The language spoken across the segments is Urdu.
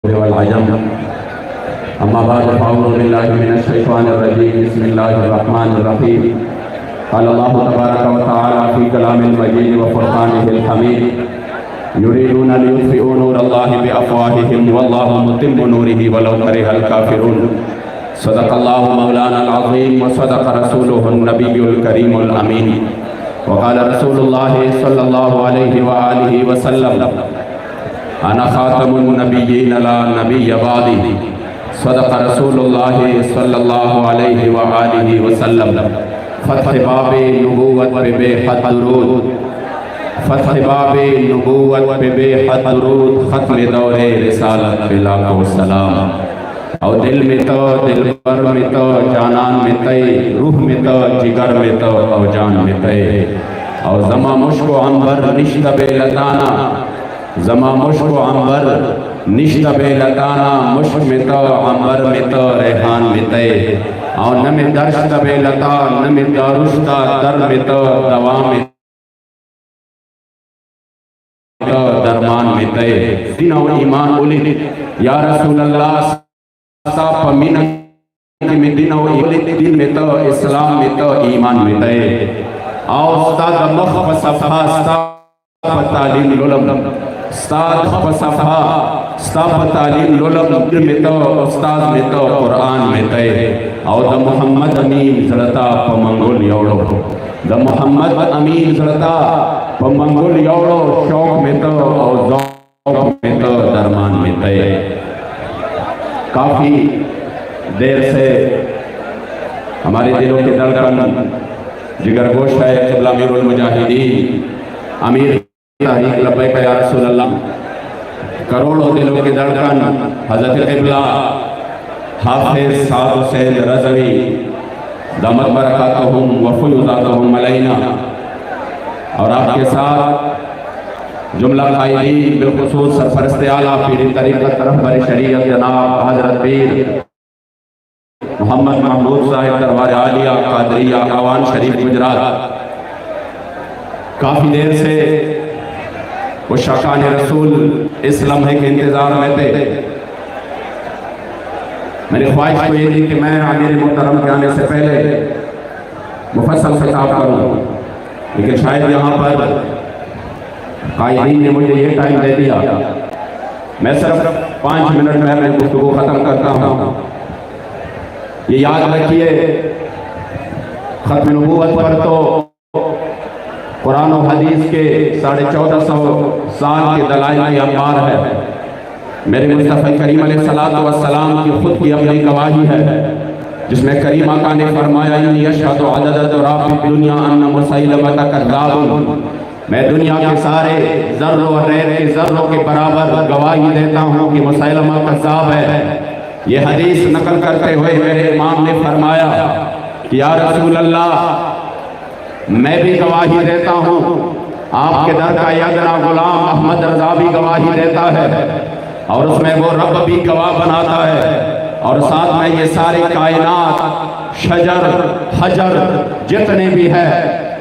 والعجم اما بعد فاعوذ باللہ من الشیطان الرجیم بسم اللہ الرحمن الرحیم قال اللہ تبارک و تعالی فی کلام المجید و فرقانہ الحمید یریدون لیطفئوا نور اللہ بافواہہم واللہ متم نورہ ولو کرہ الکافرون صدق اللہ مولانا العظیم و صدق رسولہ النبی الکریم الامین وقال رسول اللہ صلی اللہ علیہ وآلہ وسلم انا خاتم النبیین لا نبی بعدی صدق رسول اللہ صلی اللہ علیہ وآلہ وسلم فتح باب نبوت پہ بے حد درود فتح باب نبوت پہ بے حد درود ختم دور رسالت پہ لاکھوں سلام او دل میں تو دل پر میں تو جانان میں تے روح میں تو جگر میں تو او جان میں تے او زما مشک و عنبر نشت بے لتانا زما مشک و عنبر نشت بے لتانا مشک میں تو عنبر میں تو ریحان میں تے او نمی درشت بے لتا نمی دارشتا در میں تو دوام میں تو درمان میں تے دین و ایمان بولی یا رسول اللہ صاحب پمینہ میں دین و دین میں تو اسلام میں تو ایمان میں تے او استاد مخ صفحہ استاد تعلیم لولم استاد صفحہ استاد تعلیم لولم میں تو استاد میں تو قرآن میں تے او دا محمد امین زرطا پا منگول یوڑو دا محمد امین زرطا پا منگول یوڑو شوق میں تو او ذوق میں تو درمان میں تے کافی دیر سے ہمارے دلوں کے دھڑکن جگر گوشت ہے قبلہ امیر المجاہدین امیر تحریک لبیک یا رسول اللہ کروڑوں دلوں کے دھڑکن حضرت قبلہ حافظ سعد حسین رضوی دامت برکاتہم و فیضاتہم علینا اور آپ کے ساتھ جملہ قائدین بالخصوص سرپرست اعلیٰ پیر طریقت رہبر شریعت جناب حضرت پیر محمد محمود صاحب دربار عالیہ قادریہ آوان شریف گجرات کافی دیر سے وہ شاکان رسول اس لمحے کے انتظار میں تھے میری خواہش تو یہ تھی کہ میں امیر محترم کے آنے سے پہلے مفصل خطاب کروں لیکن شاید یہاں پر قائدین نے مجھے یہ ٹائم دے دیا میں صرف 5 منٹ میں گفتگو ختم کرتا ہوں یہ یاد رکھیے ختم نبوت پر تو قرآن و حدیث کے 1450 سال کے دلائل کی انبار ہے میرے مصطفی کریم علیہ السلام کی خود کی اپنی گواہی ہے جس میں کریم آقا نے فرمایا انی اشہد عدد راب الدنیا ان مسیلمۃ کذاب میں دنیا کے سارے ذروں و ریت کے ذروں کے برابر گواہی دیتا ہوں کہ مسیلمہ کذاب ہے یہ حدیث نقل کرتے ہوئے میرے امام نے فرمایا کہ یا رسول اللہ میں بھی گواہی دیتا ہوں آپ کے در کا یدنا غلام احمد رضا بھی گواہی دیتا ہے اور اس میں وہ رب بھی گواہ بناتا ہے اور ساتھ میں یہ ساری کائنات شجر حجر جتنے بھی ہے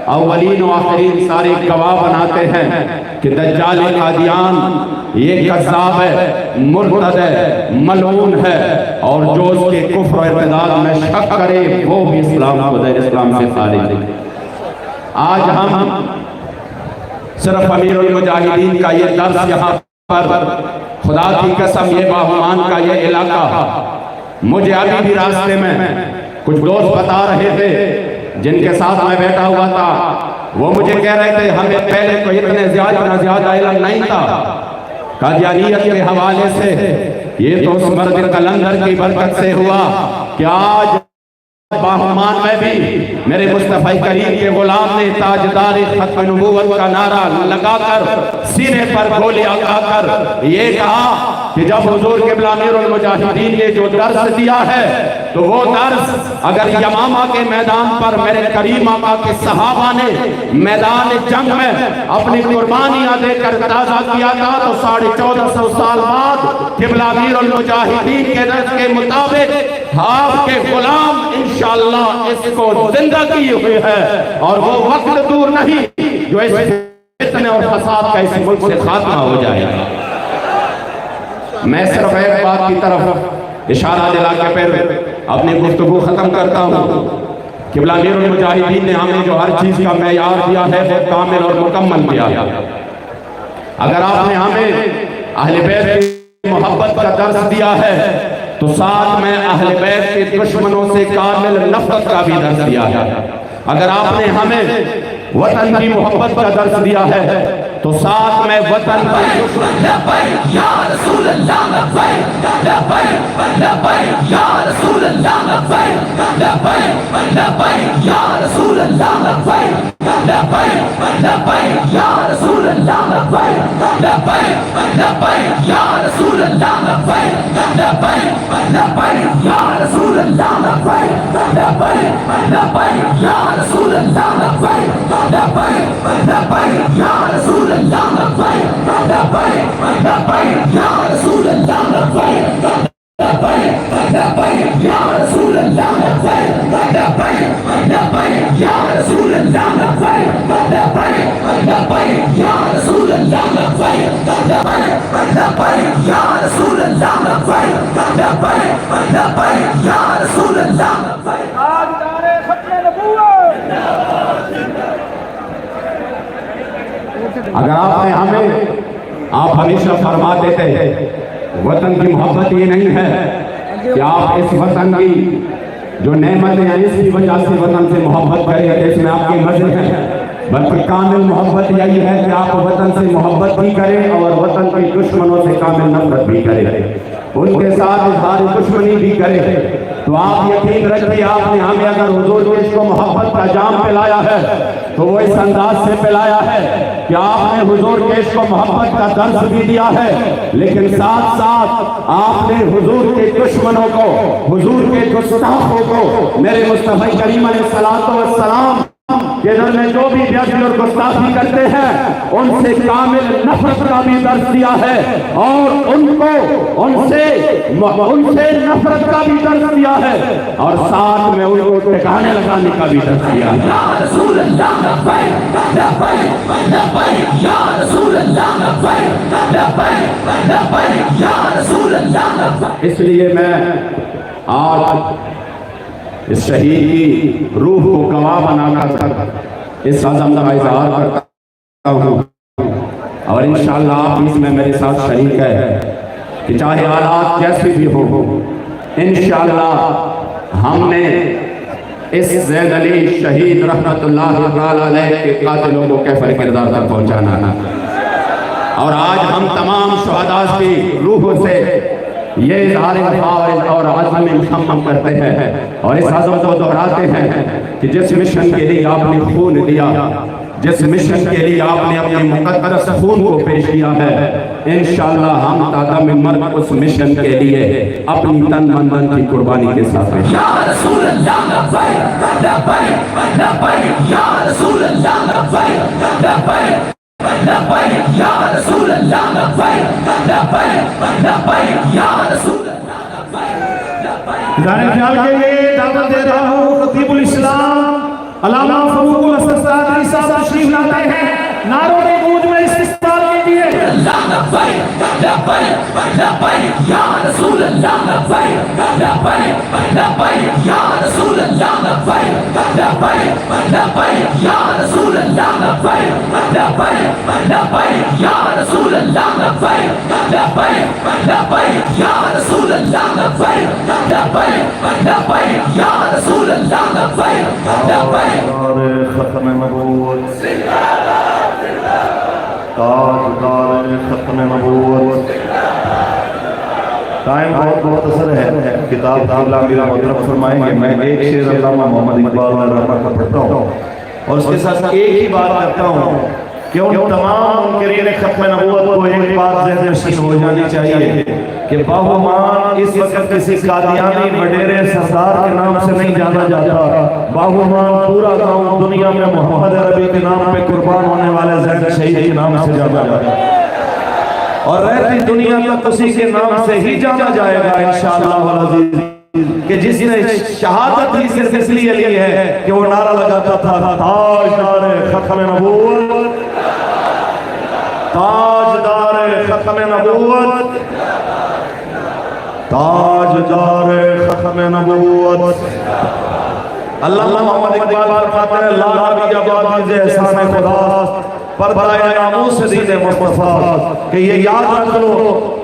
اولین و آخرین سارے گواہ بناتے ہیں کہ دجال قادیان یہ کذاب ہے مرتد ہے ملعون ہے اور جو اس کے کفر و ارتداد میں شک کرے وہ بھی اسلام و دین اسلام سے خارج ہے آج ہم صرف امیر المجاہدین کا یہ درس یہاں پر خدا کی قسم یہ باہمان کا یہ علاقہ مجھے ابھی بھی راستے میں کچھ دوست بتا رہے تھے جن کے ساتھ میں بیٹھا ہوا تھا وہ مجھے کہہ رہے تھے ہمیں پہلے تو اتنے زیادہ علم نہیں تھا قادیانیت کے حوالے سے یہ تو اس مرد قلندر کی برکت سے ہوا کہ آج باہمان میں بھی میرے مصطفی کریم کے غلام نے تاجدار ختم نبوت کا نعرہ لگا کر سینے پر گولی آگا کر یہ کہا کہ جب حضور قبلہ امیر المجاہدین نے جو درس دیا ہے تو وہ درس اگر یمامہ کے میدان پر میرے کریم آقا کے صحابہ نے میدان جنگ میں اپنی قربانیاں دے کر تازہ کیا تھا تو 1450 سال بعد قبلہ امیر المجاہدین کے درس کے مطابق آپ کے غلام انشاءاللہ اس کو زندہ کیے ہوئے ہے اور وہ وقت دور نہیں جو اس فتنے اور فساد کا اس ملک سے خاتمہ ہو جائے گا میں صرف ایک بات کی طرف اشارہ دلا کے پھر اپنی گفتگو ختم کرتا ہوں۔ قبلہ امیر المجاہدین نے ہمیں جو ہر چیز کا معیار دیا ہے وہ کامل اور مکمل دیا ہے۔ اگر آپ نے ہمیں اہل بیت کی محبت کا درس دیا ہے تو ساتھ میں اہل بیت کے دشمنوں سے کامل نفرت کا بھی درس دیا ہے۔ اگر آپ نے ہمیں وطن کی محبت کا درس دیا ہے تو ساتھ میں وطن کی لبیک یا رسول اللہ لبیک لبیک لبیک یا رسول اللہ لبیک لبیک لبیک یا رسول اللہ لبیک لبیک لبیک یا رسول اللہ لبیک لبیک لبیک یا رسول اللہ لبیک لبیک لبیک یا رسول اللہ لبیک لبیک لبیک یا رسول اللہ لبیک لبیک لبیک یا رسول اللہ لبیک لبیک لبیک یا رسول اللہ لبیک لبیک لبیک یا رسول اللہ لبیک لبیک لبیک یا رسول اللہ لبیک لبیک لبیک یا رسول اللہ لبیک لبیک لبیک یا رسول اللہ لبیک لبیک لبیک یا رسول اللہ لبیک۔ تاجدار ختم نبوت، اگر آپ نے ہمیں آپ ہمیشہ فرماتے تھے وطن کی محبت یہ نہیں ہے کہ آپ اس وطن کی جو نعمتیں ہیں اس کی وجہ سے وطن سے محبت کریں اس میں آپ کی مرضی ہے، بلکہ کامل محبت یہی ہے کہ آپ وطن سے محبت بھی کریں اور وطن کی دشمنوں سے کامل نفرت بھی کریں، ان کے ساتھ اظہار دشمنی بھی کریں۔ تو آپ یقین رکھیں آپ نے ہمیں اگر حضور کے عشق و محبت کا جام پلایا ہے تو وہ اس انداز سے پلایا ہے کہ آپ نے حضور کے عشق و محبت کا درس بھی دیا ہے، لیکن ساتھ ساتھ آپ نے حضور کے دشمنوں کو، حضور کے گستاخوں کو، میرے مصطفی کریم علیہ السلام کہ جن میں جو بھی بیعتی اور گستاخی کرتے ہیں ان سے کامل نفرت کا بھی درس دیا ہے اور ان سے نفرت کا بھی درس دیا ہے اور ساتھ میں ان کو ٹھکانے لگانے کا بھی درس دیا ہے۔ یا رسول اللہ لبیک لبیک لبیک یا رسول اللہ لبیک لبیک لبیک یا رسول اللہ لبیک۔ اس لیے میں آج اس شہید کی روح کو گواہ بنا کر اس عزم کا اظہار کرتا ہوں اور انشاءاللہ آپ اس میں میرے ساتھ شریک ہے کہ چاہے حالات کیسے بھی ہو، انشاءاللہ ہم نے اس زید علی شہید رحمت اللہ تعالی علیہ کے قاتلوں کو کیفر کردار تک پہنچانا ہے۔ اور آج ہم تمام شہداء کی روح سے یہ اظہار وفا اور عزم مصمم کرتے ہیں اور اس عزم کو دہراتے ہیں کہ جس مشن کے لیے آپ نے خون دیا، جس مشن کے لیے آپ نے اپنے مقدس خون کو پیش کیا ہے، انشاءاللہ ہم تادم مرد اس مشن کے لیے اپنی تن من کی قربانی کے ساتھ ہیں۔ یا رسول اللہ لبیک لبیک لبیک یا رسول اللہ لبیک لبیک لبیک یا رسول اللہ لبیک لبیک لبیک یا رسول اللہ لبیک۔ ظاہر خیال کے لیے دعوت دے رہا ہوں خطیب الاسلام علامہ فاروق الاسد قادری صاحب تشریف لاتے ہیں، نعروں کے گونج میں استقبال کیجیے۔ اللہ لبیک لبیک لبیک یا رسول اللہ لبیک لبیک لبیک یا رسول اللہ لبیک لبیک لبیک یا رسول اللہ لبیک لبیک لبیک یا رسول اللہ لبیک لبیک لبیک یا رسول اللہ لبیک لبیک لبیک یا رسول اللہ لبیک لبیک۔ ختم نبوت تاجدار ختم نبوت۔ ٹائم بہت بہت اثر ہے، کتاب قبلہ امیر محترم فرمائیں گے میں ایک شعر علامہ محمد اقبال رحمہ کا پڑھتا ہوں اور اس کے ساتھ ایک ہی بات کرتا ہوں کہ ان تمام منکرین ختم نبوت کو ایک بات ذہن نشین ہو جانی چاہیے کہ باہومان اس وقت کسی قادیانی وڈیرے سردار کے نام سے نہیں جانا جاتا، باہومان پورا گاؤں دنیا میں محمد عربی کے نام پہ قربان ہونے والے زید شہید کے نام سے جانا جاتا ہے اور رہتی دنیا تک اسی کے نام سے ہی جانا جائے گا انشاءاللہ والعزیز، کہ جس نے شہادت ہی صرف اس لیے لی ہے کہ وہ نعرہ لگاتا تھا تاجدار ختم نبوت، تاجدار ختم نبوت، تاجدار ختم نبوت علامہ محمد اقبال فرماتے ہیں لا نبی آباد احسان خدا پر برائے ناموس دین مصطفیٰ کہ یہ یاد رکھ لو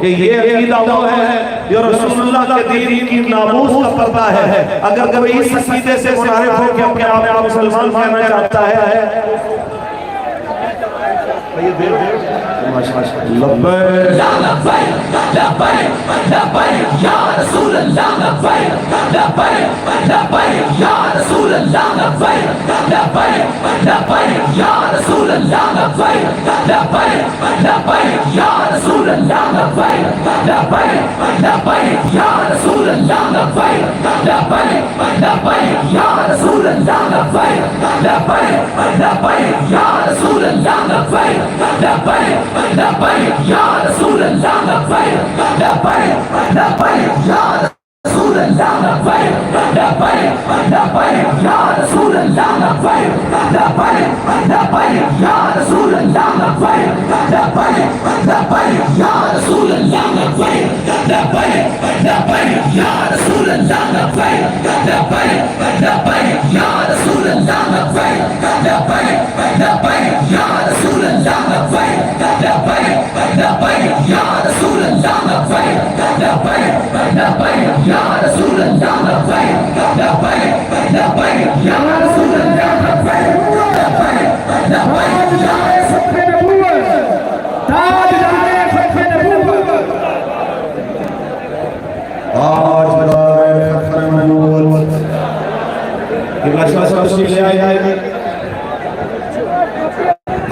کہ یہ عقیدہ وہ ہے جو رسول اللہ کے دین کی ناموس کا پردہ ہے. اگر کوئی اس عقیدے سے منحرف ہو کہ اپنے آپ کو مسلمان کہنا چاہتا ہے لبیک لبیک لبیک یا رسول اللہ لبیک لبیک لبیک یا رسول اللہ لبیک لبیک لبیک یا رسول اللہ لبیک لبیک لبیک یا رسول اللہ لبیک لبیک لبیک یا رسول اللہ لبیک لبیک لبیک یا رسول اللہ لبیک لبیک لبیک یا رسول اللہ لبیک لبیک لبیک یا رسول اللہ لبیک لبیک لبیک یا رسول اللہ لبیک لبیک لبیک یا رسول اللہ لبیک لبیک لبیک یا رسول اللہ لبیک لبیک لبیک یا رسول اللہ لبیک لبیک لبیک یا رسول اللہ لبیک لبیک لبیک یا رسول اللہ لبیک لبیک لبیک یا رسول اللہ لبیک لبیک لبیک یا رسول اللہ لبیک لبیک لبیک یا رسول اللہ لبیک لبیک لبیک یا رسول اللہ لبیک لبیک لبیک یا تاجدار ختم نبوت قبلہ شاہ صاحب تشریف لے آئے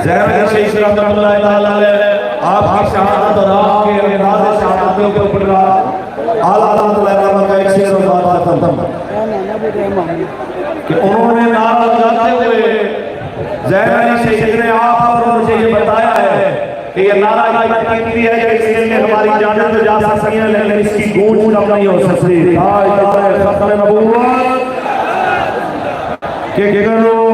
زہر شیخ رحمت اللہ تعالیٰ آپ کی شہادت اور آپ کے انداز شہادتوں کے اوپر اعلیٰ تعالیٰ کا ایک شعر و بات ختم کہ انہوں نے نعرہ لگاتے ہوئے زہر شیخ نے آپ اور مجھے یہ بتایا ہے کہ یہ نعرہ کی ہے کہ اس لیے ہماری جانیں تو جا سکتی ہیں لیکن اس کی گونج کم نہیں ہو سکتی. تاجدار ختم نبوت کہ کروں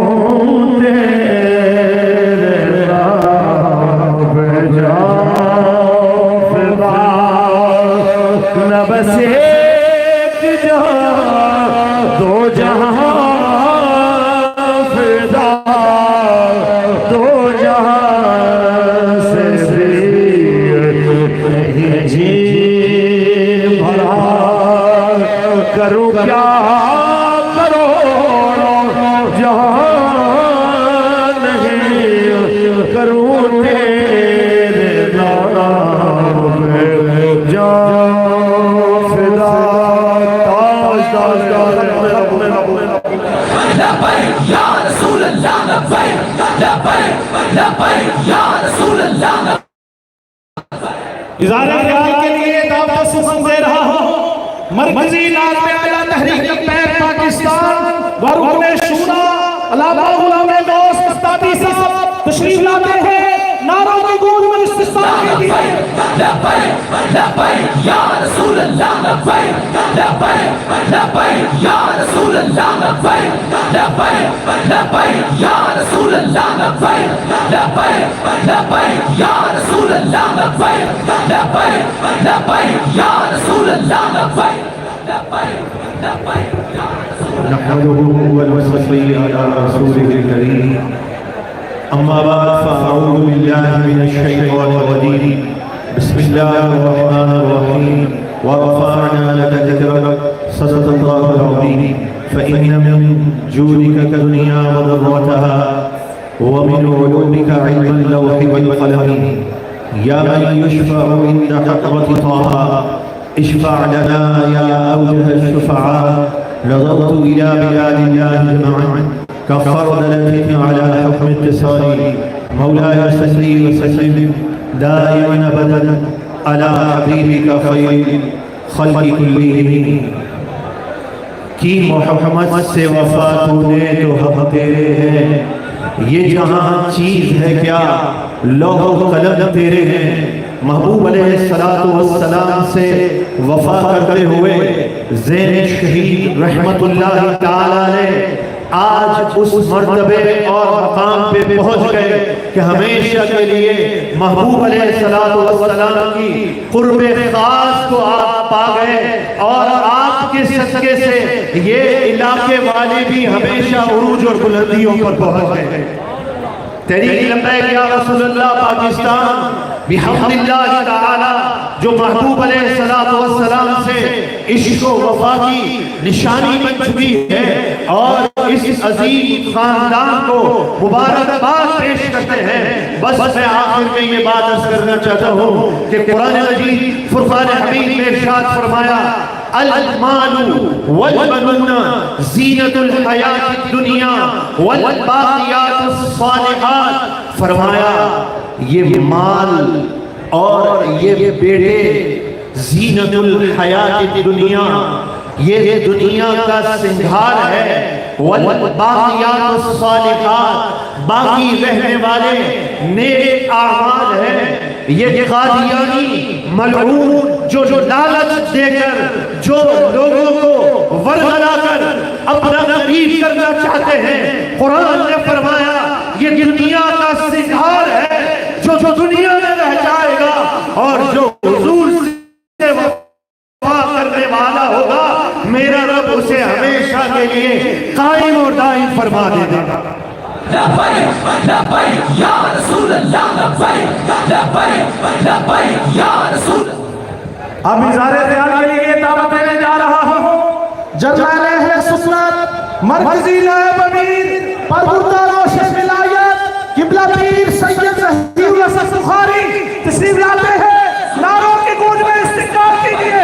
تیرے راہ پہ جاؤں فدا نہ بس ایک جہاں دو جہاں فدا دو جہاں جی بھرا کروں کیا کرو جہاں نہیں کروں تیرے نام پہ جاؤں فدا. لبیک یا رسول اللہ لبیک لبیک لبیک یا رسول اللہ لبیک. اظہار خیال کے لیے دعوت سخن دے رہا ہوں مرکزی نائب اعلیٰ تحریک پیر پاکستان ورکن شورا علامہ غلام دوست استادی صاحب تشریف لاتے ہیں. نعروں کی گونج میں استقبال کیجیے. لبیک لبیک یا رسول اللہ لبیک لبیک لبیک یا رسول اللہ لبیک لبیک لبیک یا رسول اللہ لبیک لبیک لبیک یا رسول اللہ لبیک لبیک لبیک یا رسول اللہ لبیک لبیک لبیک یا رسول اللہ. نحمده ونصلي على رسوله الكريم أما بعد فأعوذ بالله من الشيطان الرجيم بسم الله الرحمن الرحيم ورفعنا لك ذكرك صدق الله العظيم فإن من جودك كدنيا وضرتها ومن علومك علم اللوح والقلم يا من يشفع عند حضرة طه اشفع لنا يا أوجه الشفعاء نظرت إلى بلاد الله معا كفردلة على حكم اتصالي مولاي صلي وسلم دائما أبدا على حبيبك خير خلق كلهم کی محمد سے وفا تو نے تو ہم تیرے ہیں. یہ جہاں چیز ہے کیا لوح و قلم تیرے ہیں. محبوب علیہ السلام سے وفا کرتے ہوئے زین شہید رحمت اللہ تعالی نے آج اس مرتبے اور مقام پہ پہنچ گئے کہ ہمیشہ کے لیے محبوب علیہ السلام کی قرب خاص کو آپ پا گئے، اور آپ کے صدقے سے یہ علاقے والے بھی ہمیشہ عروج اور بلندیوں پر پہنچ گئے۔ تحریک لبیک یا رسول اللہ پاکستان بحمد اللہ تعالی جو محبوب علیہ السلام سے عشق و وفا کی نشانی بن چکی ہے، اور اس عظیم خاندان کو مبارکباد پیش کرتے ہیں۔ بس میں آخر میں یہ بات عرض کرنا چاہتا ہوں کہ قرآن مجید فرقان حمید میں ارشاد فرمایا المال والبنون زینت الحیات الدنیا والباقیات الصالحات، فرمایا یہ مال اور یہ بیٹے زینت الحیات الدنیا، یہ دنیا کا سنگھار ہے، والباقیات الصالحات، باقی رہنے والے نیک اعمال ہیں۔ یہ قادیانی ملعون جو لالچ دے کر جو لوگوں کو ورغلا کر اپنا قریب کرنا چاہتے ہیں، قرآن نے فرمایا یہ دنیا کا سنگھار ہے جو دنیا میں رہ جائے گا، اور جو حضور سے وفا کرنے والا ہوگا میرا رب اسے ہمیشہ کے لیے قائم اور دائم فرما دے گا۔ لبیک لبیک یا رسول اللہ، لبیک لبیک لبیک یا رسول اللہ۔ اب اظہار خیال کے لیے دعوت دینے جا رہا ہوں جنرل اہل سنت مرکزی نائب امیر پربردار روشن ولایت قبلہ پیر سید ظہیر الحسن بخاری تشریف لاتے ہیں، نعروں کی گونج میں استقبال کیجیے۔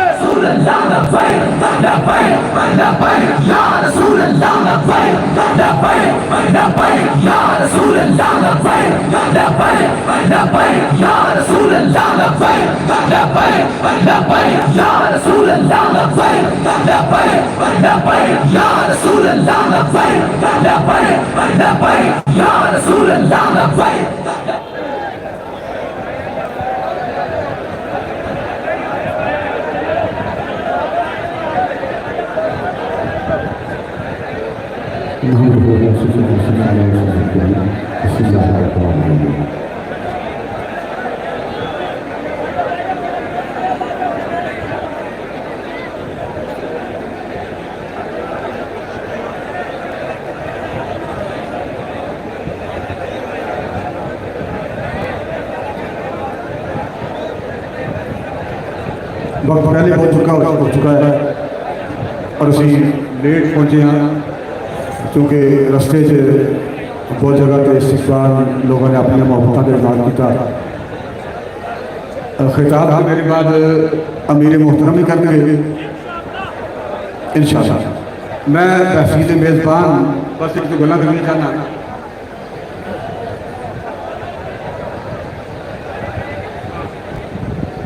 رسول اللہ لبیک لبیک لبیک یا رسول اللہ، لبیک لبیک لبیک یا رسول اللہ، لبیک لبیک لبیک یا رسول اللہ، لبیک لبیک لبیک یا رسول اللہ، لبیک لبیک لبیک یا رسول اللہ، لبیک لبیک لبیک یا رسول اللہ، لبیک۔ وقت پہلے ہو چکا ہے اور اسی لیٹ پہنچے ہیں کیونکہ رستے سے بہت جگہ پہ استقبال لوگوں نے اپنی محبتوں کے اظہار کیا۔ خطاب ہے میرے بعد امیر محترم ہی کرنے گے انشاءاللہ۔ میں بحثیت میزبان بس ایک تو گلا کرنے چاہنا،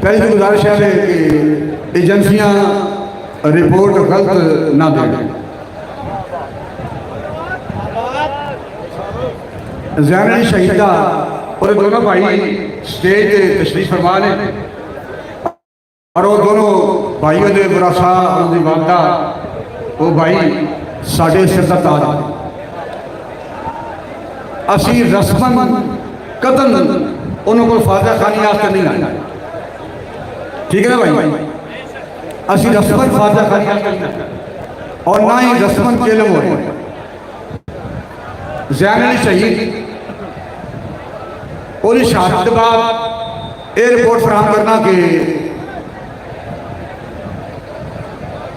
پہلی تو گزارش ہے کہ ایجنسیاں رپورٹ غلط نہ دیں۔ زین علی شہیدہ اور دونوں بھائی سٹیج تشریف فرما لیں، اور وہ دونوں بھائیوں دے براسا اور دی والدہ وہ بھائی ساڑھے سر دا تاج، اسی رسمن قتل انہوں کو فاتحہ خانی آستے نہیں آئے، ٹھیک ہے نا بھائی؟ اسی رسمن فاتحہ خانی آستے نہیں آئے اور نہ ہی رسمن کیلم ہو رہے۔ زین علی شہید اور اس شہادت کے بعد ایئرپورٹ فراہم کرنا کہ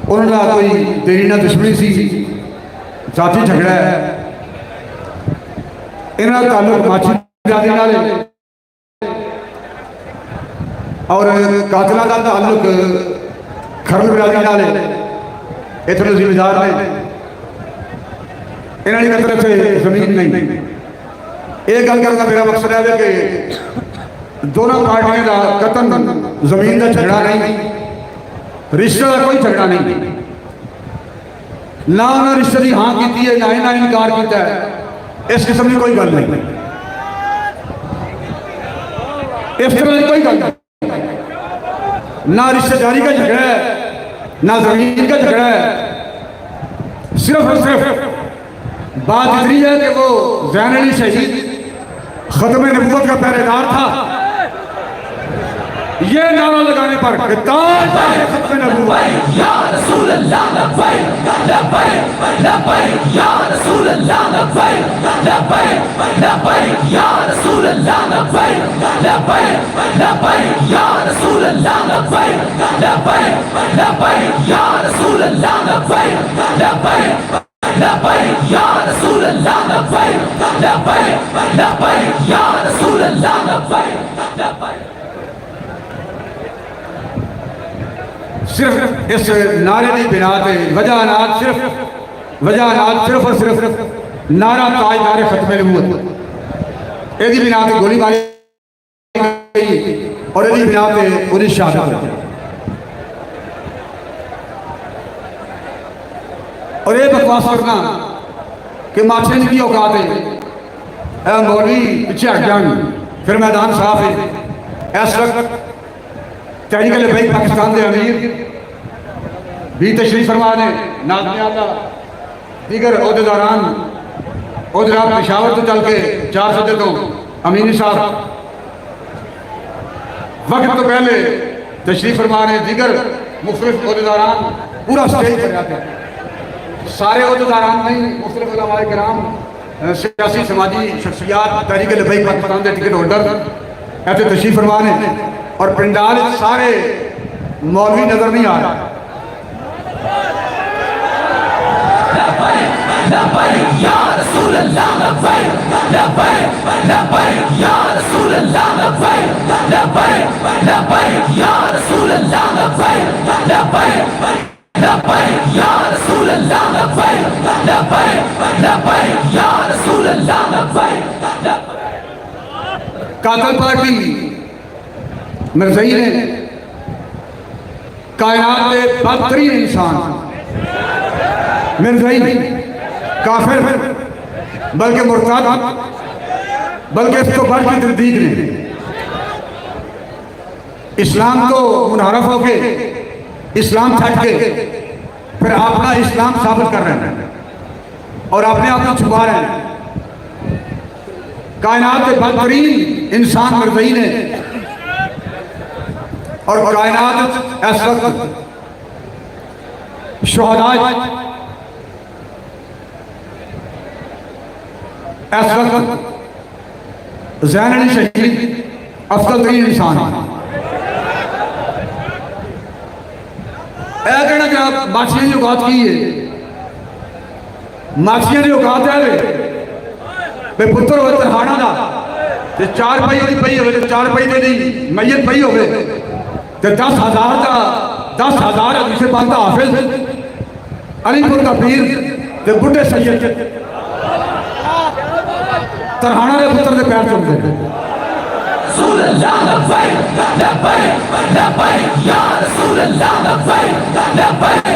انہوں نے کوئی دیرینہ دشمنی سی، ذاتی جھگڑا ہے، انہوں نے تعلق ماچی برادری نالے اور قاتلہ کا تعلق کھرل برادری نالے، اتنے ذمہ دار نے انہوں نے طرف سے زمین نہیں۔ ایک گل کرنا میرا مقصد ہے کہ دونوں پارٹیوں کا قتل زمین کا جھگڑا نہیں، رشتہ کا کوئی جھگڑا نہیں، نہ انہوں نے رشتہ دی ہاں کیتی ہے نہ انکار کیتا ہے، اس قسم کی کوئی گل نہیں، اس طرح کی کوئی گل نہیں، نہ رشتہ داری کا جھگڑا ہے نہ زمین کا جھگڑا ہے۔ صرف اور صرف بات اتنی ہے کہ وہ زین علی شہید ختم نبوت کا پہرے دار تھا، یہ نعرہ لگانے پر کہ تاج ختم نبوت یا رسول اللہ لبیک لبیک لبیک یا رسول اللہ لبیک لبیک لبیک یا رسول اللہ لبیک لبیک لبیک یا رسول اللہ لبیک لبیک لبیک یا رسول اللہ لبیک لبیک لبیک یا رسول اللہ لبیک لبیک لبیک یا رسول اللہ لبیک لبیک. صرف اس نعرے کی بنا پہ وجہانات صرف اور صرف نعرہ تاجدار ختم نبوت یہ بنا پہ گولی ماری گئی اور یہ بنا پہ انہیں شہادت ہوئی. اور یہ بکواس کرنا کہ ماچھے کی اوقات ہے اے مولوی پیچھے ہٹ جان پھر میدان صاف ہے. اس وقت تحریک لبیک پاکستان کے امیر بھی تشریف فرما نے ناظرین اعلیٰ دیگر عہدیداران عہدیدار پشاور تو چل کے 4 صدر تو امینی صاحب وقت تو پہلے تشریف فرما نے دیگر مختلف عہدیداران پورا سٹیج پر جاتے ہیں. سارے عہدیداران نہیں مختلف علماء کرام سیاسی سماجی شخصیات تحریک لبیک پاکستان کے ٹکٹ ہولڈر ایسے تشریف فرما نے اور پنڈال سارے مولوی نظر نہیں آ رہا. لبیک یا رسول اللہ لبیک لبیک لبیک یا رسول اللہ لبیک لبیک لبیک یا رسول اللہ لبیک لبیک لبیک یا رسول اللہ لبیک لبیک لبیک یا رسول اللہ لبیک. قاتل پارٹی مرزائی نے کائنات کے بدترین انسان مرزائی کافر بلکہ مرتد بلکہ اس کو بڑھ کی تردید نے اسلام کو منحرف ہو کے اسلام چھٹ کے پھر اپنا اسلام ثابت کر رہے ہیں اور اپنے آپ کو چھپا رہے ہیں. کائنات کے بدترین انسان مرزائی نے اور کائنات اس وقت شہداء اس وقت زین علی شہید افضل ترین انسان ہے. اے کہنا کہ آپ ماچھیاں جو بات کی ہے ماچھیاں جو بات ہے بے پتر ہوئے ترہانا دا 4 پائی ہوئی پئی ہوئے 4 پائی دے دی میت پئی ہوئے 10,000 کا 10,000 حدیث پاک کا حافظ علی پور کا پیر تے بڈھے سید ترہانا دے پتر دے پیر چوم دے. رسول اللہ لبیک لبیک لبیک یا رسول اللہ لبیک لبیک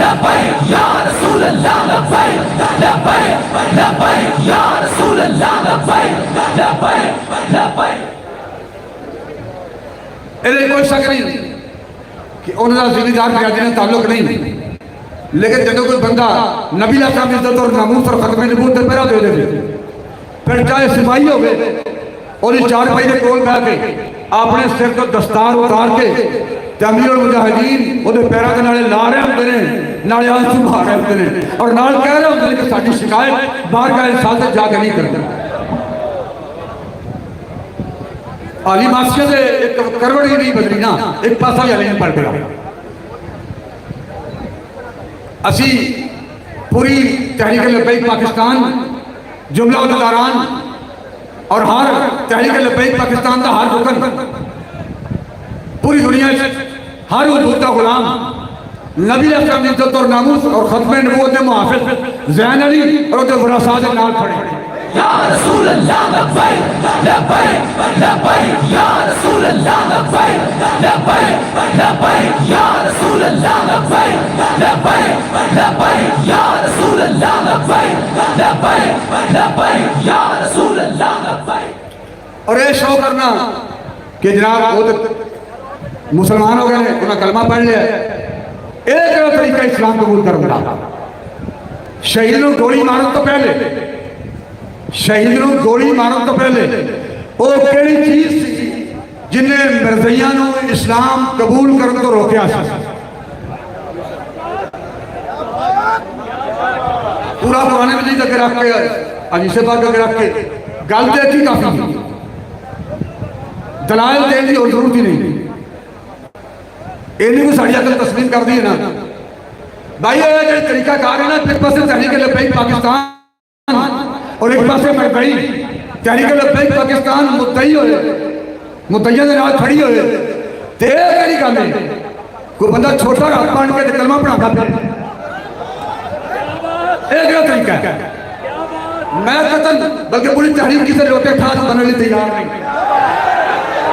لبیک یا رسول اللہ لبیک لبیک لبیک یا رسول اللہ لبیک لبیک لبیک. انہیں کوئی شک نہیں کہ انہوں نے ذمہ دار برادری نے تعلق نہیں لیکن جب کوئی بندہ نبی علیہ السلام عزت اور ناموس اور ختم نبوت دے پہرا دے دے پھر چاہے سپاہی ہو گئے اور اس 4 پائی دے کول بیٹھ کے اپنے سر کو دستار اتار کے امیر المجاہدین وہ پیرا کے نالے لا رہے ہوتے ہیں نالے آنسو بہا رہے ہوتے ہیں اور نال کہہ رہے ہوتے ہیں کہ ساری شکایت بارگاہ انسان سے جا کے نہیں کرتے. علی معاشیت ایک کروڑ ہی نہیں بدلی نا ایک پاسا ہی علی پڑھ گیا. اسی پوری تحریک لبیک پاکستان جملہ عہدیداران اور ہر تحریک لبیک پاکستان کا ہر رکن پوری دنیا ہر حدود کا غلام نبی علیہ السلام عزت اور ناموس اور ختم نبوت کے محافظ زین علی اور اس کے ورثاء کے نال کھڑے. یا رسول اللہ لبیک لبیک لبیک یا رسول اللہ لبیک لبیک لبیک یا رسول اللہ لبیک لبیک لبیک یا رسول اللہ لبیک لبیک لبیک یا رسول اللہ لبیک. اور یہ شو کرنا کہ جناب وہ مسلمان ہو گئے انہوں نے کلمہ پڑھ لیا ایک طریقہ اسلام قبول کرنا ਸ਼ਹੀਦ ਨੂੰ ਗੋਲੀ ਮਾਰਨ ਤੋਂ ਪਹਿਲੇ, ਸ਼ਹੀਦ ਨੂੰ ਗੋਲੀ ਮਾਰਨ ਤੋਂ ਪਹਿਲੇ ਉਹ ਕਿਹੜੀ ਚੀਜ਼ ਸੀ ਜਿਨੇ ਮਿਰਜ਼ਈਆਂ ਨੂੰ ਇਸਲਾਮ ਕਬੂਲ ਕਰਨ ਤੋਂ ਰੋਕਿਆ ਸੀ? ਪੂਰਾ ਪੁਰਾਣੇ ਮਜੀਦ ਅੱਗੇ ਰੱਖ ਕੇ, ਹਦੀਸੇ ਪਾਕ ਅੱਗੇ ਰੱਖ ਕੇ ਗੱਲ ਤੇ ਕੀ ਕਾਫੀ ਸੀ, ਦਲਾਇਲ ਦੇਣ ਦੀ ਹੋਰ ਜ਼ਰੂਰਤ ਹੀ ਨਹੀਂ। ਇਹਨੀ ਵੀ ਸਾਡੀ ਅਕਲ ਤਸਲੀਮ ਕਰਦੀ ਹੈ ਨਾ ਭਾਈ। ਇਹ ਜਿਹੜੇ ਤਰੀਕਾ ਕਾਰ ਹੈ ਨਾ, ਇੱਕ ਪਾਸੇ ਤਹਿਰੀਕ ਲਬੈਕ ਪਾਕਿਸਤਾਨ اور ایک پاسے میں بھائی تحریک لبیک پاکستان مدعی ہوئے، مدعیوں کے نال کھڑی ہوئے تے کہڑی گل ہے؟ کوئی بندہ چھوٹا ہاتھ بن کے کلمہ پڑھاتا پھر یہ کیا طریقہ ہے؟ میں قتل بلکہ پوری تحریک کسی لوٹے ٹھاٹ بننے لی تیار نہیں۔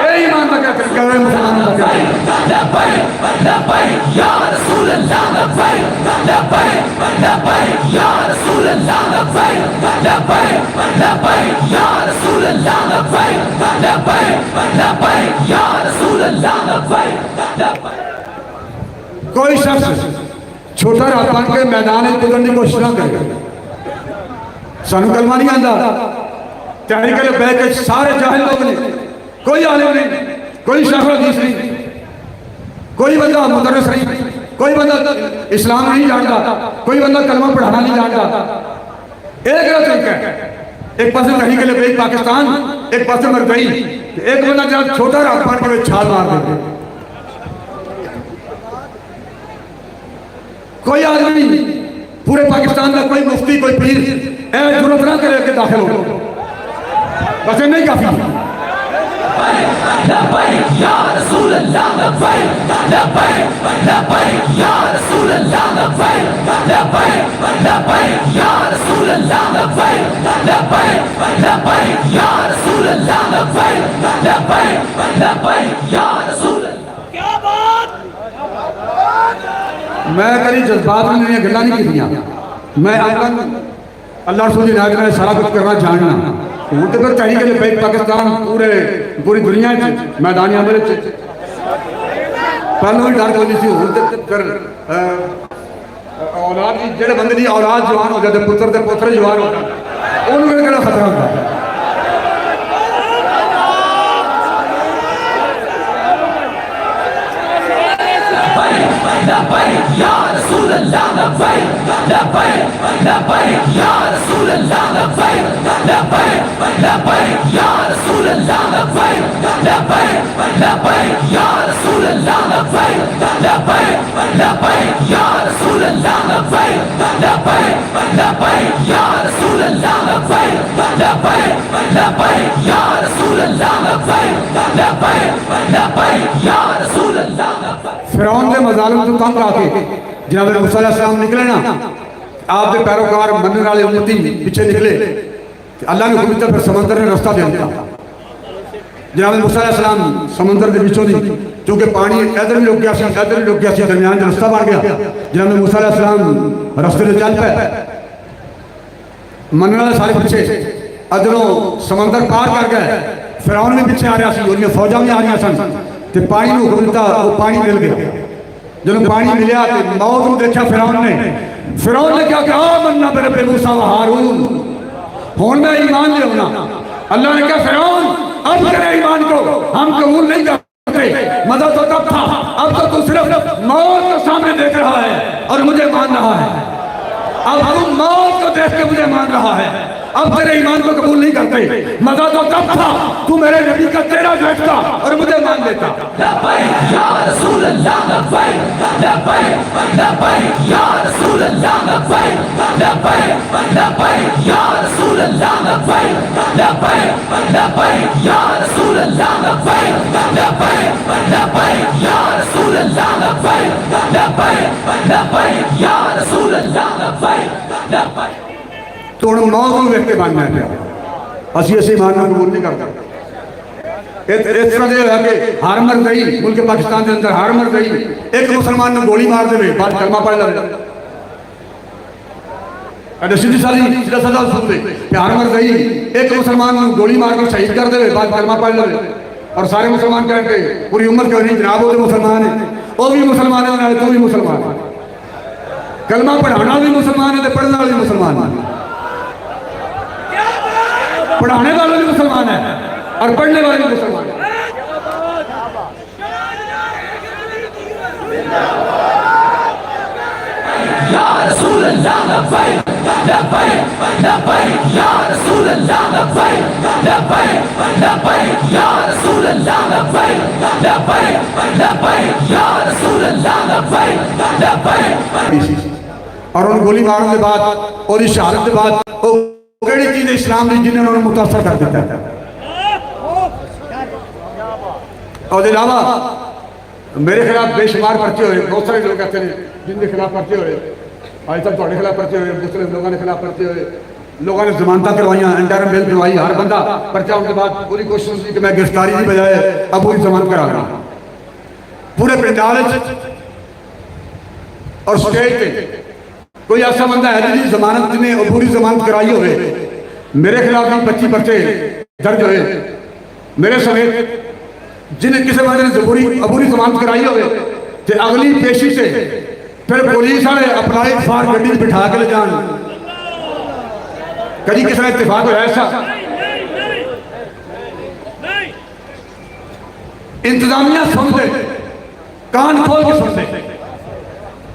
یہ ایمان کا کیا طریقہ ہے؟ مسلمانوں کا کیا طریقہ ہے؟ لبیک لبیک یا رسول اللہ لبیک لبیک لبیک یا رسول اللہ لبیک لبیک لبیک یا رسول اللہ لبیک لبیک لبیک یا رسول اللہ لبیک۔ کوئی شخص چھوٹا ہاتھ بن کے میدان میں گزرنے کی کوشش نہ کرے، سانو کلمہ نہیں آندا، تحریک لبیک کے سارے جاہل لوگ نے، کوئی عالم نہیں، کوئی شیخ الحدیث نہیں، کوئی بندہ مدرس نہیں، کوئی بندہ اسلام نہیں جانتا، کوئی بندہ کلمہ پڑھانا نہیں جانتا۔ ایک کیا طریقہ ہے؟ ایک پاسے تحریک لبیک پاکستان، ایک پاسے مرکزی، ایک بندہ جب چھوٹا ہاتھ بن کے چھال مار دیتے۔ کوئی آدمی پورے پاکستان کا کوئی مفتی کوئی پیر اے ضرورت نہ کرے کہ داخل ہو، بس نہیں کافی۔ لبیک یا رسول اللہ لبیک لبیک لبیک یا رسول اللہ لبیک لبیک لبیک یا رسول اللہ لبیک لبیک لبیک یا رسول اللہ لبیک لبیک لبیک یا رسول اللہ۔ کیا بات! میں کبھی جذبات میں نے گلا نہیں کی دیا، میں اللہ رسول کی نائب میں سارا کچھ کرنا جاننا ہوں تو پھر تحریک لبیک پاکستان پوری دنیا میدانی عمل پہلے بھی ڈر کوئی سی ہوں تو پھر اولاد کی جڑے بندے دی اولاد جوان ہو جاتے، پتر تے پوتر جوان ہو جاتے، انہوں نے کہنا خطرہ ہوتا ہے۔ لبیک یا رسول اللہ لبیک لبیک لبیک یا رسول اللہ لبیک لبیک لبیک یا رسول اللہ لبیک لبیک لبیک یا رسول اللہ لبیک لبیک لبیک یا رسول اللہ لبیک لبیک لبیک یا رسول اللہ لبیک لبیک لبیک یا رسول اللہ لبیک لبیک لبیک یا رسول اللہ لبیک۔ فرعون دے مظالم تو تنگ آ کے جناب موسیٰ علیہ السلام نکلے نا، آپ دے پیروکار مننے والے امتی پیچھے نکلے، اللہ نے حکم دیا، پھر سمندر نے رستہ دے دیا۔ جناب موسیٰ علیہ السلام سمندر دے بچوں دی چونکہ پانی ادھر بھی رک گیا سی، ادھر بھی رک گیا سی، درمیان جو رستہ بن گیا، جناب موسیٰ علیہ السلام رستے سے چل پے، مننے والے سارے پیچھے ادھروں سمندر پار کر گئے، فرعون بھی پیچھے آ رہا سی، ان فوجاں بھی آ رہی سن، تے پانی نو حکم دیتا، وہ پانی مل گیا۔ جب پانی ملیا تے موت نو دیکھا فرعون نے کیا کہا آمنا برب موسیٰ و ہارون، ہون میں ایمان لے ہونا۔ اللہ نے کہا فرعون اب تیرے ایمان کو ہم قبول نہیں کرتے، مزہ تو تب تھا، اب تو صرف موت کو سامنے دیکھ رہا ہے اور مجھے مان رہا ہے، اب تم موت کو دیکھ کے مجھے مان رہا ہے، اب تیرے ایمان کو قبول نہیں کرتے، مزہ تو تب تھا تو میرے نبی کا تیرا دیکھتا اور مجھے مان لیتا۔ لبیک یا رسول اللہ لبیک لبیک لبیک یا رسول اللہ لبیک لبیک لبیک یا رسول اللہ لبیک لبیک لبیک یا رسول اللہ لبیک لبیک لبیک یا رسول اللہ لبیک لبیک لبیک یا رسول اللہ لبیک لبیک۔ تو انہوں موت کو دیکھ کے ماننا ہے پیا، اسی اسی ماننا قبول نہیں کرتا۔ اس طرح دے ہے کہ ہر مرد گئی ملک پاکستان کے اندر، ہر مرد گئی ایک مسلمان نے گولی مار دے بعد کلمہ پڑھ لے، اگر سیدھی سیدھا سزا سن دے کہ ہر مرد گئی ایک مسلمان نے گولی مار کر شہید کر دے بعد کلمہ پڑھ لے، اور سارے مسلمان کہیں گے پوری عمر کیوں نہیں جناب وہ مسلمان ہیں، وہ بھی مسلمان ہے تو بھی مسلمان ہے، کلمہ پڑھانا بھی مسلمان ہے پڑھنے والا بھی مسلمان ہے پڑھانے والا بھی مسلمان ہے اور پڑھنے والا بھی مسلمان ہے یا رسول اللہ لبیک لبیک لبیک یا رسول اللہ لبیک لبیک لبیک یا رسول اللہ لبیک لبیک لبیک یا رسول اللہ لبیک لبیک اور ان گولی مارن کے بعد اور اس شہادت کے بعد وہ کیڑی چیز اسلام نے جنہیں انہوں نے متاثر کر دیتا ہے اور علاوہ میرے خلاف بے شمار پرچے ہوئے بہت سارے لوگ کہتے ہیں جن کے خلاف پرچے ہوئے آج تک تھوڑے خلاف پرچے ہوئے دوسرے لوگوں نے خلاف پرچے ہوئے لوگوں نے ضمانتاں کروائیاں انٹرم بیل کروائی ہر بندہ پرچہ ان کے بعد پوری کوشش ہوئی کہ میں گرفتاری کی بجائے اب پوری ضمانت کرا رہا ہوں پورے پنڈال اور سٹیج پہ کوئی ایسا بندہ ہے جی ضمانت نے عبوری ضمانت کرائی ہوئے میرے خلاف بھی 25 پرچے درج ہوئے میرے سمیت جنہیں کسی بندے نے عبوری ضمانت کرائی ہوئے کہ اگلی پیشی سے پھر پولیس والے اپلائی فار گڈی بٹھا کے لے جان کبھی کسی نے اتفاق ہوا ایسا انتظامیہ سن دے کان کھول کے سن دے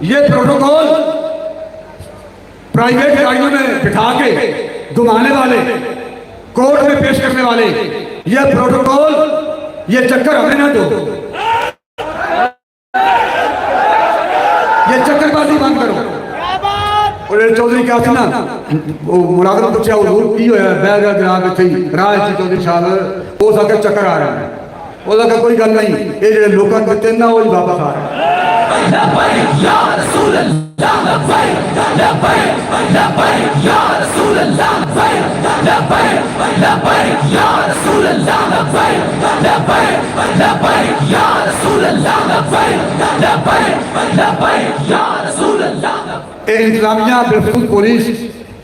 یہ پروٹوکول پرائیویٹ گاڑیوں میں بٹھا کے گھمانے والے کورٹ میں پیش کرنے والے یہ پروٹوکول یہ چکر ہمیں نہ دو یہ چکر بازی بند کرو اور چودھری کیا تھی نا مراقبہ پوچھا حضور کی ہویا بیگ جناب تھی راہ تھی چودھری صاحب وہ سکے چکر آ رہا ہے وہ سکے کوئی گل نہیں یہ جو لوکاں کہتے ہیں نا وہی واپس آ رہا ہے لبیک یا رسول اللہ لبیک لبیک لبیک یا رسول اللہ لبیک لبیک لبیک یا رسول اللہ لبیک لبیک لبیک یا رسول اللہ لبیک لبیک لبیک یا رسول اللہ اے انتظامیہ بالخصوص پولیس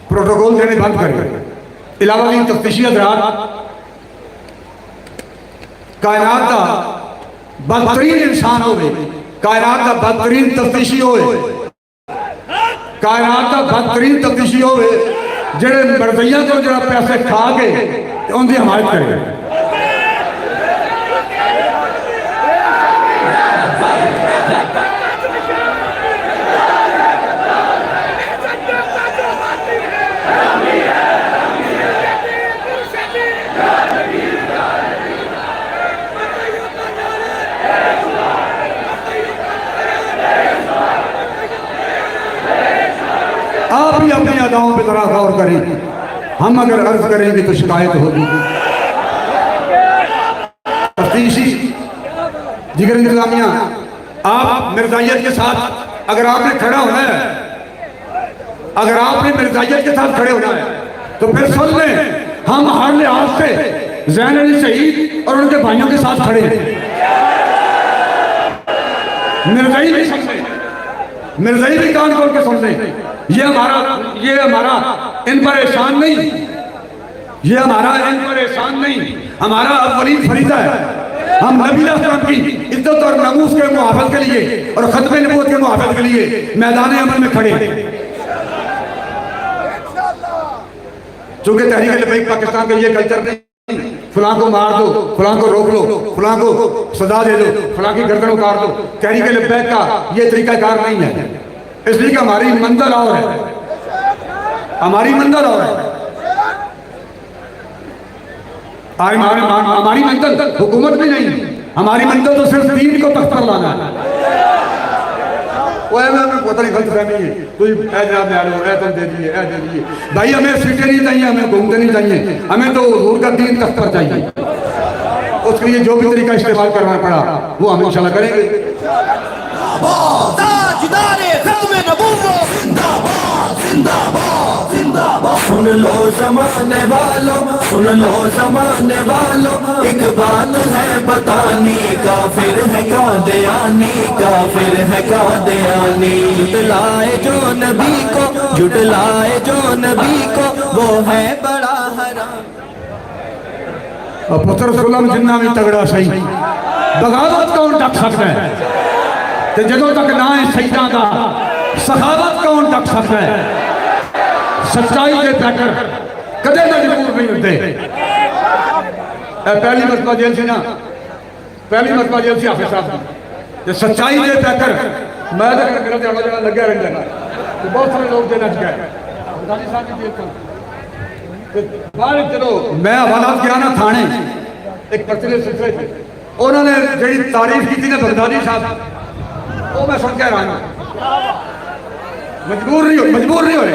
پروٹوکول دینے بند کرے علاوہ ان تفتیشی حضرات کائنات کا بدترین انسان ہوئے کائنات کا بدترین تفتیشی ہوئے کائنات کا بدترین تفتیشی ہوئے جڑے مرضیاں کو جڑا پیسے کھا کے ان کی حمایت کرے آپ بھی اپنی اداؤں پہ ذرا غور کریں ہم اگر عرض کریں گے تو شکایت ہوگی تفتیشی جگر انتظامیہ آپ مرزائیت کے ساتھ اگر آپ نے کھڑا ہونا ہے اگر آپ نے مرزائیت کے ساتھ کھڑے ہونا ہے تو پھر سن لیں ہم ہر لحاظ سے زین علی شہید اور ان کے بھائیوں کے ساتھ کھڑے ہیں مرزائی بھی سن لیں مرزائی بھی کان کھول کے سن لیں یہ ہمارا ان پر احسان نہیں یہ ہمارا ان پر احسان نہیں ہمارا اولین فریضہ ہے ہم نبی علیہ السلام کی عزت اور ناموس کے محافظ کے لیے اور ختم نبوت کے محافظ کے لیے میدان عمل میں کھڑے ہیں چونکہ تحریک لبیک پاکستان کا یہ کلچر نہیں فلاں کو مار دو فلاں کو روک لو فلاں کو سزا دے دو فلاں کی گردن اتار دو تحریک لبیک کا یہ طریقہ کار نہیں ہے اس لیے کہ ہماری منزل اور ہے ہماری منزل اور ہے ہماری منزل حکومت بھی نہیں ہماری منزل تو صرف دین کو تخت پر لانا ہے وہ پتہ نہیں غلط فہمی ہے کوئی اے جناب نے آلو اے تم دے دیئے اے دے دیئے بھائی ہمیں سیٹیں نہیں چاہیے ہمیں گھومتے نہیں چاہیے ہمیں تو حضور کا دین تخت پر چاہیے اس کے لیے جو بھی طریقہ استعمال کرنا پڑا وہ ہم انشاءاللہ کریں گے سن لو زمانے والوں سن لو زمانے والوں اقبال ہے بتانی کافر ہے قادیانی کافر ہے قادیانی جھٹلائے جو نبی کو جھٹلائے جو نبی کو وہ ہے بڑا حرام اور پتر رسول اللہ جنہ میں تگڑا صحیح بغاوت کون ڈک سکتا ہے کہ جدوں تک نہ ہے سیدہ دا سخاوت کون ڈک سکتا ہے؟ سچائی کے پیکر کدے مجبور نہیں ہوتے. پہلی مرتبہ جیل سی نا، پہلی مرتبہ جیل سی حافظ صاحب یہ سچائی کے پیکر. میں تو میرا جانا جانا لگا رہتا ہے، بہت سارے لوگ دینا چکے بغدادی صاحب کی جیل چلو. میں حوالات گیا نا تھانے ایک پرچے سلسلے تھے، انہوں نے جڑی تعریف کی تھی نا بغدادی صاحب وہ میں سن کے رہا ہوں. مجبور نہیں ہو رہے.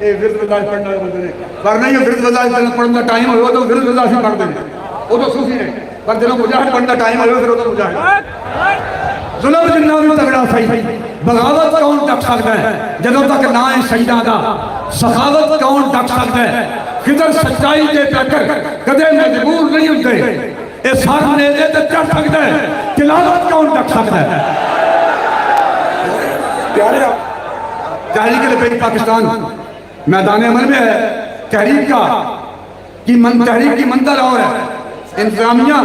ورد وظائف پڑھنا بندے نے پر نہیں ورد وظائف پڑھنے کا ٹائم ہوگا تو ورد وظائف سے پڑھتے ہیں، وہ تو صوفی نے. پر جب مجاہد پڑھنے کا ٹائم ہوگا پھر وہ تو مجاہد. ظلم جنہ بھی تگڑا صحیح، بغاوت کون ڈک سکتا ہے جدوں تک نہ ہے سیدہ دا. سخاوت کون ڈک سکتا ہے کدھر سچائی کے پیکر کدے مجبور نہیں ہوتے. یہ سامنے دے تے چڑھ سکتا ہے، تلاوت کون ڈک سکتا ہے. تحریک لبیک پاکستان میدان عمل میں ہے. تحریک کی منتر اور ہے انتظامیہ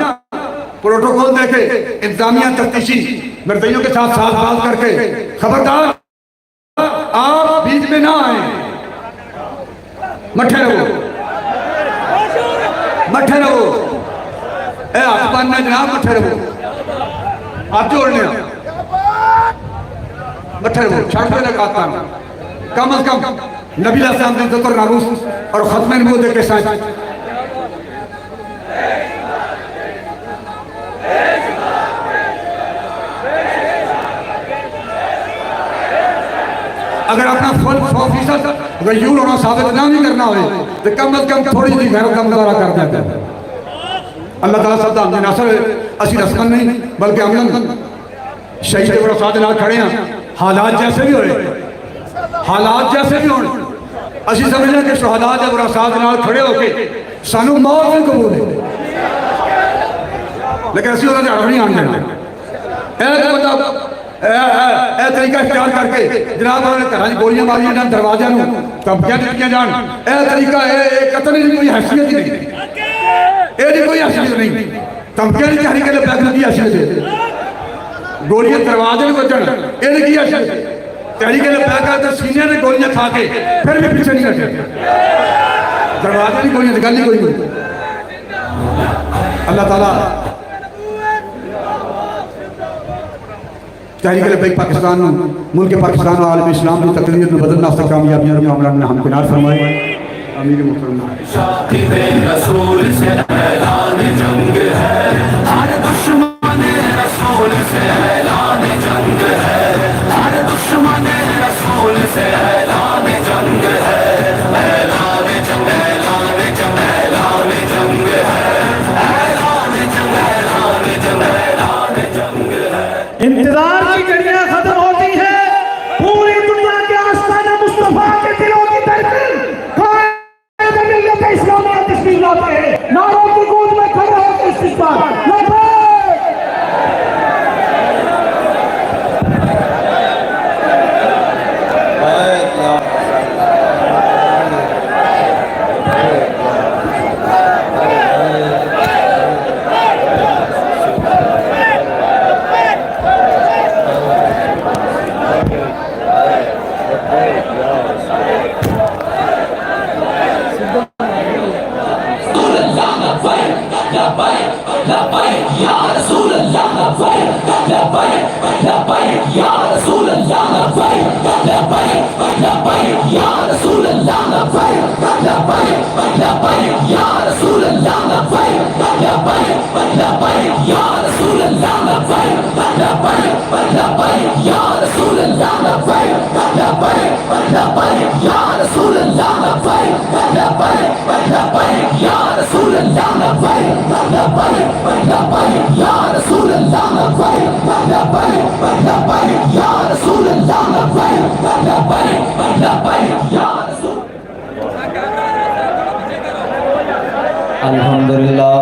پروٹوکول دے کے انتظامیہ تفتیشی مردیوں کے ساتھ ساتھ بات کر کے خبردار آپ بیچ میں نہ آئیں. مٹھے رہو اے آپ باننا جناب. مٹھے رہو آپ جوڑنے مٹھے رہو چھاڑ پہ لگاتا ہوں. کم از کم نبی علیہ السلام نے ذکر ناموس اور ختم نبوت کے ساتھ اگر اپنا فل 100% غیور ہونا ثابت نہ بھی کرنا ہوئے تو کم از کم تھوڑی سی غیرت کا مظاہرہ کر دیتا ہے. اللہ تعالیٰ سب دا ہمیں ناصر اسی رسمن نہیں بلکہ عملاً شہید اور ساتھ نال کھڑے ہیں. حالات جیسے بھی ہوئے اسی سمجھنے کہ شہداء جب رسالت نال کھڑے ہو کے سانو موت نہیں قبول ہے لیکن اسی انہوں نے اڑ نہیں آن دینا. اے طریقہ اختیار کر کے جناب انہوں نے کہا گولیاں ماریاں جان دروازے نو دھمکیاں دتیاں جان. اے طریقہ قتل کی کوئی حیثیت ہی نہیں، یہ کوئی حیثیت نہیں. دھمکیاں نہیں تحریک لبیک کی حیثیت ہے. گولیاں دروازے میں بچن یہ کی حیثیت. تحریک لبیک کا سینے نے گولیاں کھا کے پھر بھی پیچھے نہیں ہٹے. دروازے کی گولیاں نکالنی کوئی نہیں. اللہ تعالیٰ تحریک لبیک پاکستان ملک پاکستان و عالم اسلام کی تقدیر میں بدلنا سے کامیابیاں اور معاملات نے ہم کنار فرمائے. امیر محترم شاکر رسول سے اعلان جنگ ہے، ہر دشمن رسول سے اعلان جنگ ہے، ہر دشمن رسول سے اعلان جنگ ہے، اعلان جنگ اعلان جنگ اعلان جنگ ہے، اعلان جنگ اعلان جنگ اعلان جنگ ہے. انتظار کی گھڑیاں ختم ہوتی ہیں. پوری دنیا کے آستانہ مصطفیٰ کے دلوں کی دھڑکن قائد ملت اسلامیہ تشریف لاتے ہیں. نعروں کی گونج میں کھڑے ہو کے استقبال. الحمدللہ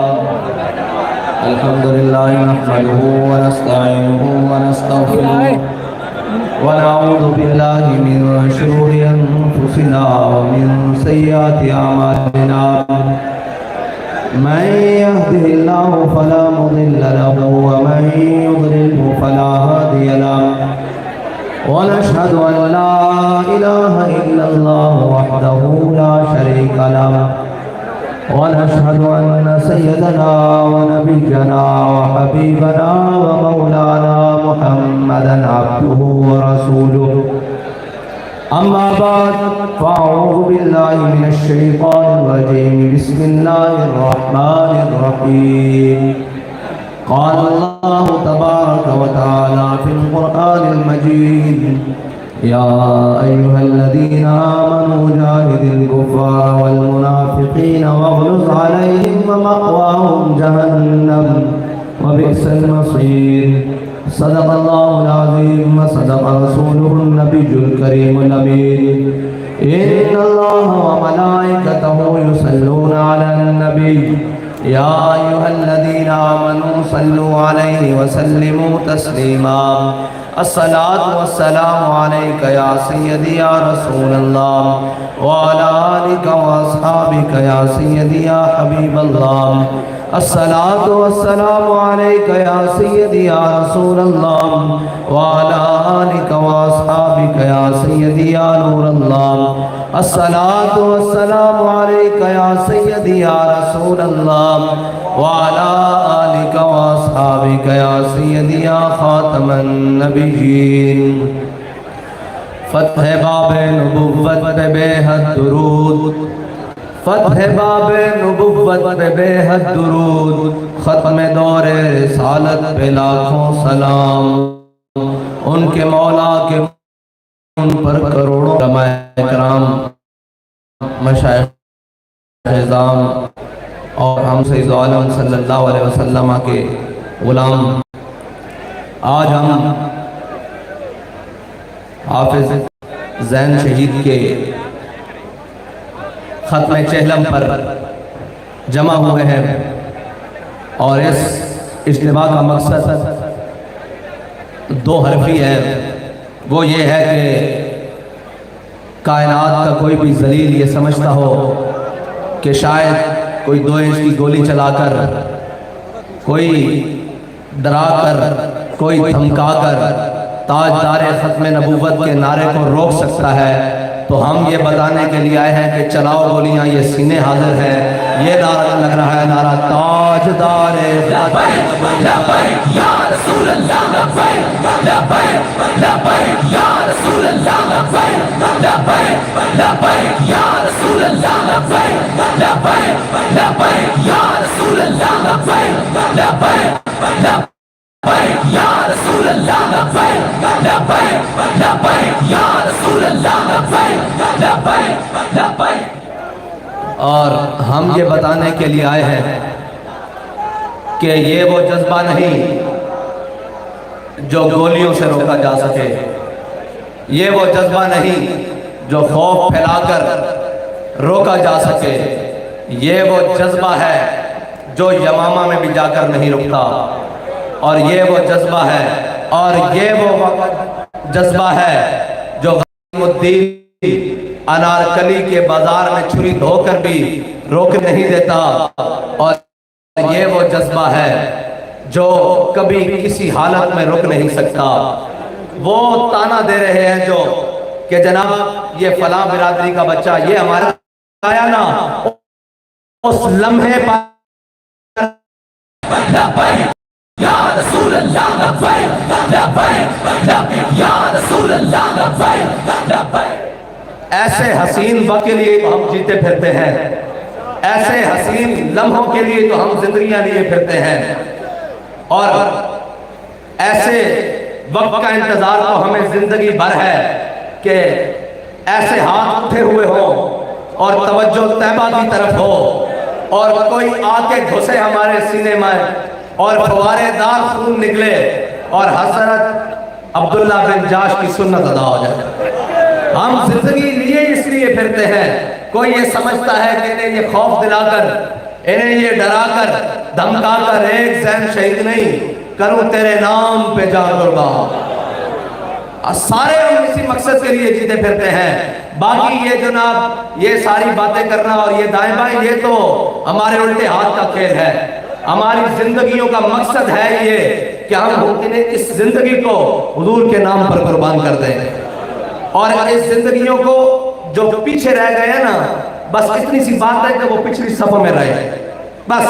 نحمده ونستعینه ونستغفره ونعوذ باللہ من شرور انفسنا ومن سیئات اعمالنا من يهده الله فلا مضل له ومن يضلل فلا هادي أشهد أن لا إله إلا الله وحده لا شريك له ونشهد أن سيدنا ونبينا وحبيبنا ومولانا محمدا عبده ورسوله أما بعد فأعوذ بالله من الشيطان الرجيم بسم الله الرحمن الرحيم قال الله تبارك وتعالى في القرآن المجيد يا أيها الذين آمنوا جاهدوا الكفار والمنافقين واغلظ عليهم ومأواهم جهنم وبئس المصير صدق الله العظيم وصدق رسوله النبي الكريم الأمين إن الله وملائكته يصلون على النبي يا أيها الذين آمنوا صلوا عليه وسلموا تسليما الصلاة والسلام عليك يا سيدي يا رسول الله وعلى آلك وأصحابك يا سيدي يا حبيب الله الصلاة والسلام عليك يا سيدي يا رسول الله وعلى آلك وأصحابك يا سيدي يا نور الله الصلاة والسلام عليك يا سيدي يا رسول الله وعلى آلك وأصحابك يا سيدي يا خاتم النبيين فتح باب نبوت پہ بے حد درود فتح باب نبوت پہ بے حد درود ختم دور رسالت پہ لاکھوں سلام ان کے مولا کے ان پر کروڑوں علماء کرام مشائخ اعظام اور ہم سید عالم صلی اللہ علیہ وسلم کے غلام آج ہم حافظ زین شہید کے ختم چہلم پر جمع ہوئے ہیں اور اس اجتماع کا مقصد دو حرفی ہے وہ یہ ہے کہ کائنات کا کوئی بھی ذلیل یہ سمجھتا ہو کہ شاید کوئی 2 انچ کی گولی چلا کر کوئی ڈرا کر کوئی دھمکا کر تاجدار ختم نبوت کے نعرے کو روک سکتا ہے تو ہم یہ بتانے کے لیے آئے ہیں کہ چلاؤ گولیاں یہ سینے حاضر ہے یہ نعرہ لگ رہا ہے نعرہ تاجدار لبیک لبیک یا رسول اللہ لبیک لبیک لبیک یا رسول اللہ لبیک لبیک لبیک یا رسول اللہ لبیک لبیک لبیک یا رسول اللہ لبیک لبیک لبیک یا رسول اللہ لبیک لبیک لبیک یا رسول اللہ لبیک لبیک لبیک اور ہم یہ بتانے کے لیے آئے ہیں کہ یہ وہ جذبہ نہیں جو گولیوں سے روکا جا سکے یہ وہ جذبہ نہیں جو خوف پھیلا کر روکا جا سکے یہ وہ جذبہ ہے جو یمامہ میں بھی جا کر نہیں رکتا اور یہ وہ جذبہ ہے اور یہ وہ جذبہ ہے جو غازی الدین انارکلی کے بازار میں چھری دھو کر بھی روک نہیں دیتا اور یہ وہ جذبہ ہے جو کبھی کسی حالت میں رک نہیں سکتا وہ تانا دے رہے ہیں جو کہ جناب یہ فلاں برادری کا بچہ یہ ہمارا آیا نا اس لمحے پر یا رسول اللہ لبیک لبیک لبیک یا رسول اللہ لبیک لبیک ایسے حسین وقت کے لیے تو ہم جیتے پھرتے ہیں ایسے حسین لمحوں کے لیے تو ہم زندگیاں لیے پھرتے ہیں اور ایسے وقت کا انتظار تو ہمیں زندگی بھر ہے کہ ایسے ہاتھ اٹھے ہوئے ہو اور توجہ طیبہ کی طرف ہو اور کوئی آ کے گھسے ہمارے سینے میں اور فوارے دار خون نکلے اور حضرت عبداللہ بن جاش کی سنت ادا ہو جائے ہم زندگی لیے اس لیے پھرتے ہیں کوئی یہ سمجھتا ہے کہ انہیں یہ خوف دلا کر انہیں یہ ڈرا کر دھمکا کر ایک زین شہید نہیں کروں تیرے نام پہ جان قربان سارے ہم اسی مقصد کے لیے جیتے پھرتے ہیں باقی یہ جناب یہ ساری باتیں کرنا اور یہ دائیں بائیں یہ تو ہمارے الٹے ہاتھ کا کھیل ہے ہماری زندگیوں کا مقصد ہے یہ کہ ہم اس زندگی کو حضور کے نام پر قربان کر دیں اور اس زندگیوں کو جو پیچھے رہ گئے ہیں نا، بس اتنی سی بات ہے کہ وہ پچھلی صفوں میں رہے، بس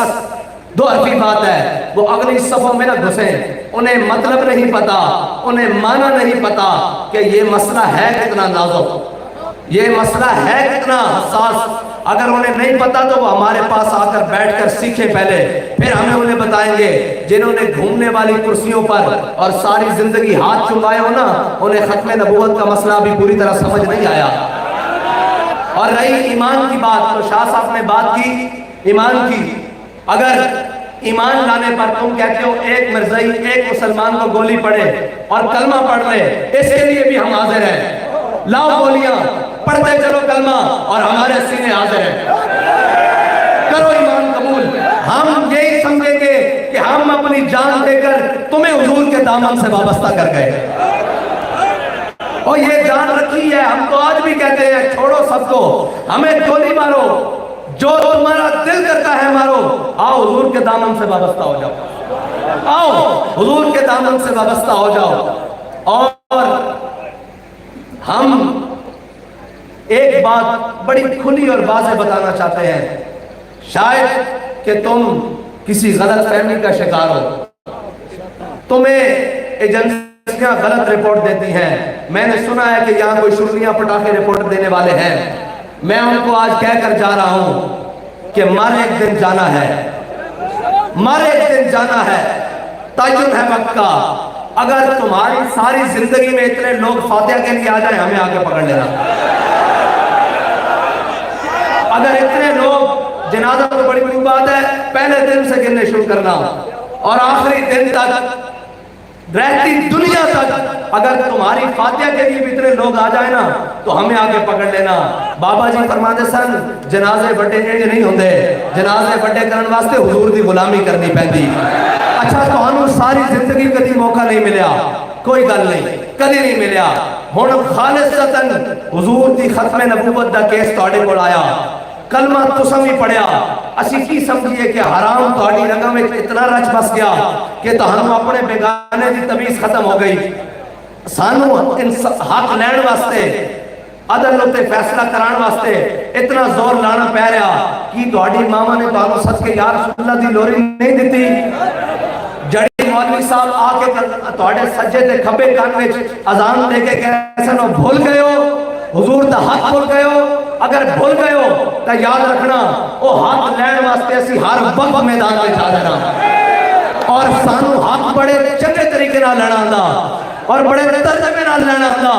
دو حرفی بات ہے، وہ اگلی صفوں میں نہ گھسیں، انہیں مطلب نہیں پتا، انہیں معنی نہیں پتا کہ یہ مسئلہ ہے کتنا نازک، یہ مسئلہ ہے کتنا حساس۔ اگر انہیں نہیں پتا تو وہ ہمارے پاس آ کر بیٹھ کر سیکھیں پہلے، پھر ہمیں انہیں بتائیں گے۔ جنہوں نے گھومنے والی کرسیوں پر اور ساری زندگی ہاتھ چمائے ہو نا، انہیں ختم نبوت کا مسئلہ بھی پوری طرح سمجھ نہیں آیا۔ اور رہی ایمان کی بات، تو شاہ صاحب نے بات کی ایمان کی۔ اگر ایمان لانے پر تم کہتے ہو ایک مرزائی ایک مسلمان کو گولی پڑے اور کلمہ پڑھ لے، اس کے لیے بھی ہم حاضر ہیں، لاؤ گولیاں، پڑھتے چلو کلمہ اور ہمارے سینے حاضر ہیں، کرو ایمان قبول۔ ہم یہی سمجھیں گے کہ ہم اپنی جان دے کر تمہیں حضور کے دامن سے وابستہ کر گئے، اور یہ جان رکھی ہے۔ ہم تو آج بھی کہتے ہیں چھوڑو سب کو، ہمیں گولی مارو، جو تمہارا دل کرتا ہے مارو، آؤ حضور کے دامن سے وابستہ ہو جاؤ، آؤ حضور کے دامن سے وابستہ ہو جاؤ۔ اور ہم ایک بات بڑی کھلی اور واضح بتانا چاہتے ہیں، شاید کہ تم کسی غلط فہمی کا شکار ہو، تمہیں ایجنسیاں غلط رپورٹ دیتی ہیں۔ میں نے سنا ہے کہ یہاں کوئی شرطیاں پٹاخے رپورٹ دینے والے ہیں، میں ان کو آج کہہ کر جا رہا ہوں کہ مر ایک دن جانا ہے، مر ایک دن جانا ہے، تعین ہے وقت کا۔ اگر تمہاری ساری زندگی میں اتنے لوگ فاتحہ کے لیے آ جائیں، ہمیں آگے پکڑ لینا۔ اگر اتنے لوگ، جنازہ تو بڑی بڑی بات ہے، پہلے دن سے گننے شروع کرنا اور آخری دن تک، رہتی دنیا تک اگر تمہاری فاتحہ کے لیے بھی اتنے لوگ آ جائیں نا تو ہمیں آگے پکڑ لینا۔ بابا جی فرماتے سن جنازے بڑے نہیں ہوندے، جنازے بڑے کرن واسطے حضور دی غلامی کرنی پیندی۔ اچھا تمہوں ساری زندگی کدی موقع نہیں ملیا، کوئی گل نہیں، کدی نہیں ملیا، ہن خالصتاً حضور دی ختم نبوت دا کیس تواڈے کول آیا، کلمہ تساں بھی پڑھیا، اسی کی سمجھیے کہ حرام تہاڈی رگاں وچ اتنا رچ بس گیا کہ تہانوں اپنے بیگانے دی تمیز ختم ہو گئی۔ سانوں حق لین واسطے، عدل تے فیصلہ کران واسطے اتنا زور لانا پہ رہا کہ تہاڈی ماما نے تہانوں صدقے یا رسول اللہ دی لوری نہیں دتی؟ جڑی مولوی صاحب آ کے تہاڈے سجے تے کھبے کان وچ اذان دے کے کہہ سن بھول گئے ہو، حضور دا حق بھول گئے ہو؟ اگر بھول گئے ہو تو یاد رکھنا وہ حق لین واسطے اسی ہر وقت میدان میں جا دینا، اور سانو حق بڑے چنگے طریقے نہ لینا آندا اور بڑے ترجمے نہ لینا آندا۔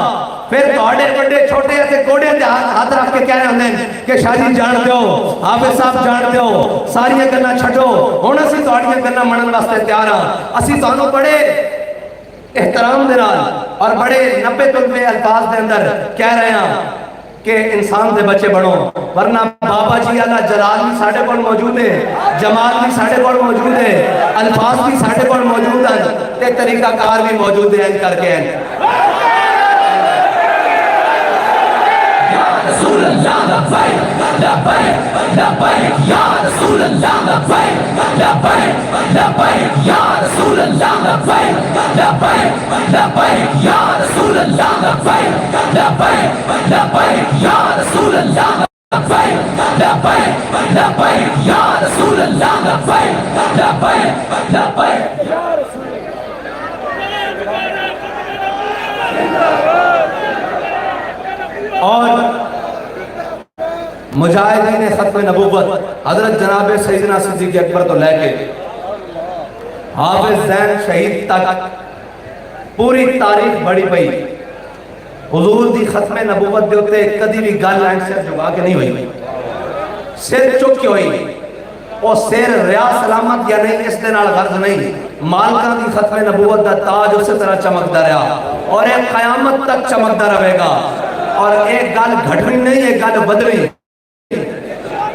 پھر تہاڈے بڑے چھوٹے تے گوڑے تے ہاتھ رکھ کے کہہ رہے ہوندے کہ شاہ جی جان دیو، حافظ صاحب جان دیو، ساری گلاں چھڈو، ہن اسی تہاڈیاں گلاں منن واسطے تیار ہاں۔ اسی تانوں بڑے احترام دے نال اور بڑے 90 طلبے الفاظ دے اندر کہہ رہے ہیں کہ انسان دے بچے بڑھو، ورنہ بابا جی اللہ جلال بھی ساڑھے کون موجود ہے، جمال بھی ساڑھے کون موجود ہے، الفاظ بھی ساڑھے کون موجود ہیں، تے طریقہ کار بھی موجود ہے کر کے ہیں۔ یا رسول اللہ لبیک لبیک لبیک، یا رسول اللہ لبیک لبیک لبیک، یا رسول اللہ لبیک لبیک لبیک، یا رسول اللہ لبیک لبیک لبیک، یا رسول اللہ لبیک لبیک لبیک، یا رسول اللہ لبیک لبیک لبیک۔ اور مجاہدین ختم نبوت حضرت جناب سیدنا صدیق اکبر تو لے کے حافظ زین شہید تک پوری تاریخ بڑی پئی، حضور دی ختم نبوت دے ہوتے کدی بھی گل لائن سے جگا کے نہیں ہوئی، سر چک کے ہوئی، اور سر ریا سلامت یا نہیں اس دے نال غرض نہیں، مالکاں دی ختم نبوت دا تاج اسی طرح چمکدا رہا اور ایک قیامت تک چمکدا رہے گا۔ اور ایک گل گھٹنی نہیں، ایک گل بدلی،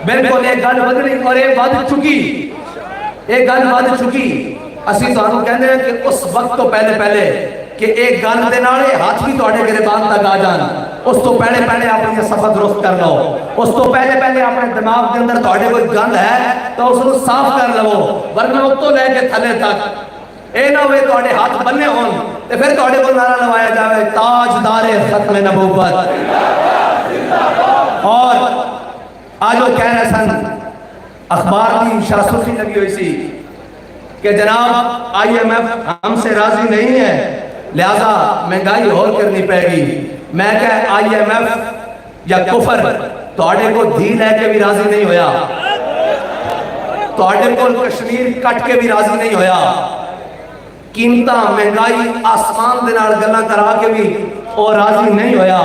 بالکل ایک گل بدلی اور ایک بد چکی، ایک گل بد چکی۔ اسی تانوں کہندے ہیں کہ اس وقت تو پہلے کہ ایک گل دے نالے ہاتھ بھی تواڈے گریبان تک آ جان، اس تو پہلے اپنی صفحہ درست کر لو، اس تو پہلے اپنے دماغ کے اندر تواڈے کوئی گند ہے تو اس کو صاف کر لو، ورنہ اس تو لے کے تھلے تک اے نہ ہوئے تواڈے ہاتھ بننے ہون تے پھر تواڈے کول نعرہ لوایا جاوے تاجدار ختم نبوت. اور آج وہ کہہ رہے سن اخبار کی شاسوسی لگی ہوئی سی کہ جناب آئی ایم ایف ہم سے راضی نہیں ہے لہذا مہنگائی اور کرنی پڑے گی. میں کہہ آئی ایم ایف یا کفر تواڈے کو دھی لے کے بھی راضی نہیں ہویا, تواڈے کو کشمیر کٹ کے بھی راضی نہیں ہویا, قیمتاں مہنگائی آسمان دے نال گلاں کرا کے بھی اور راضی نہیں ہویا.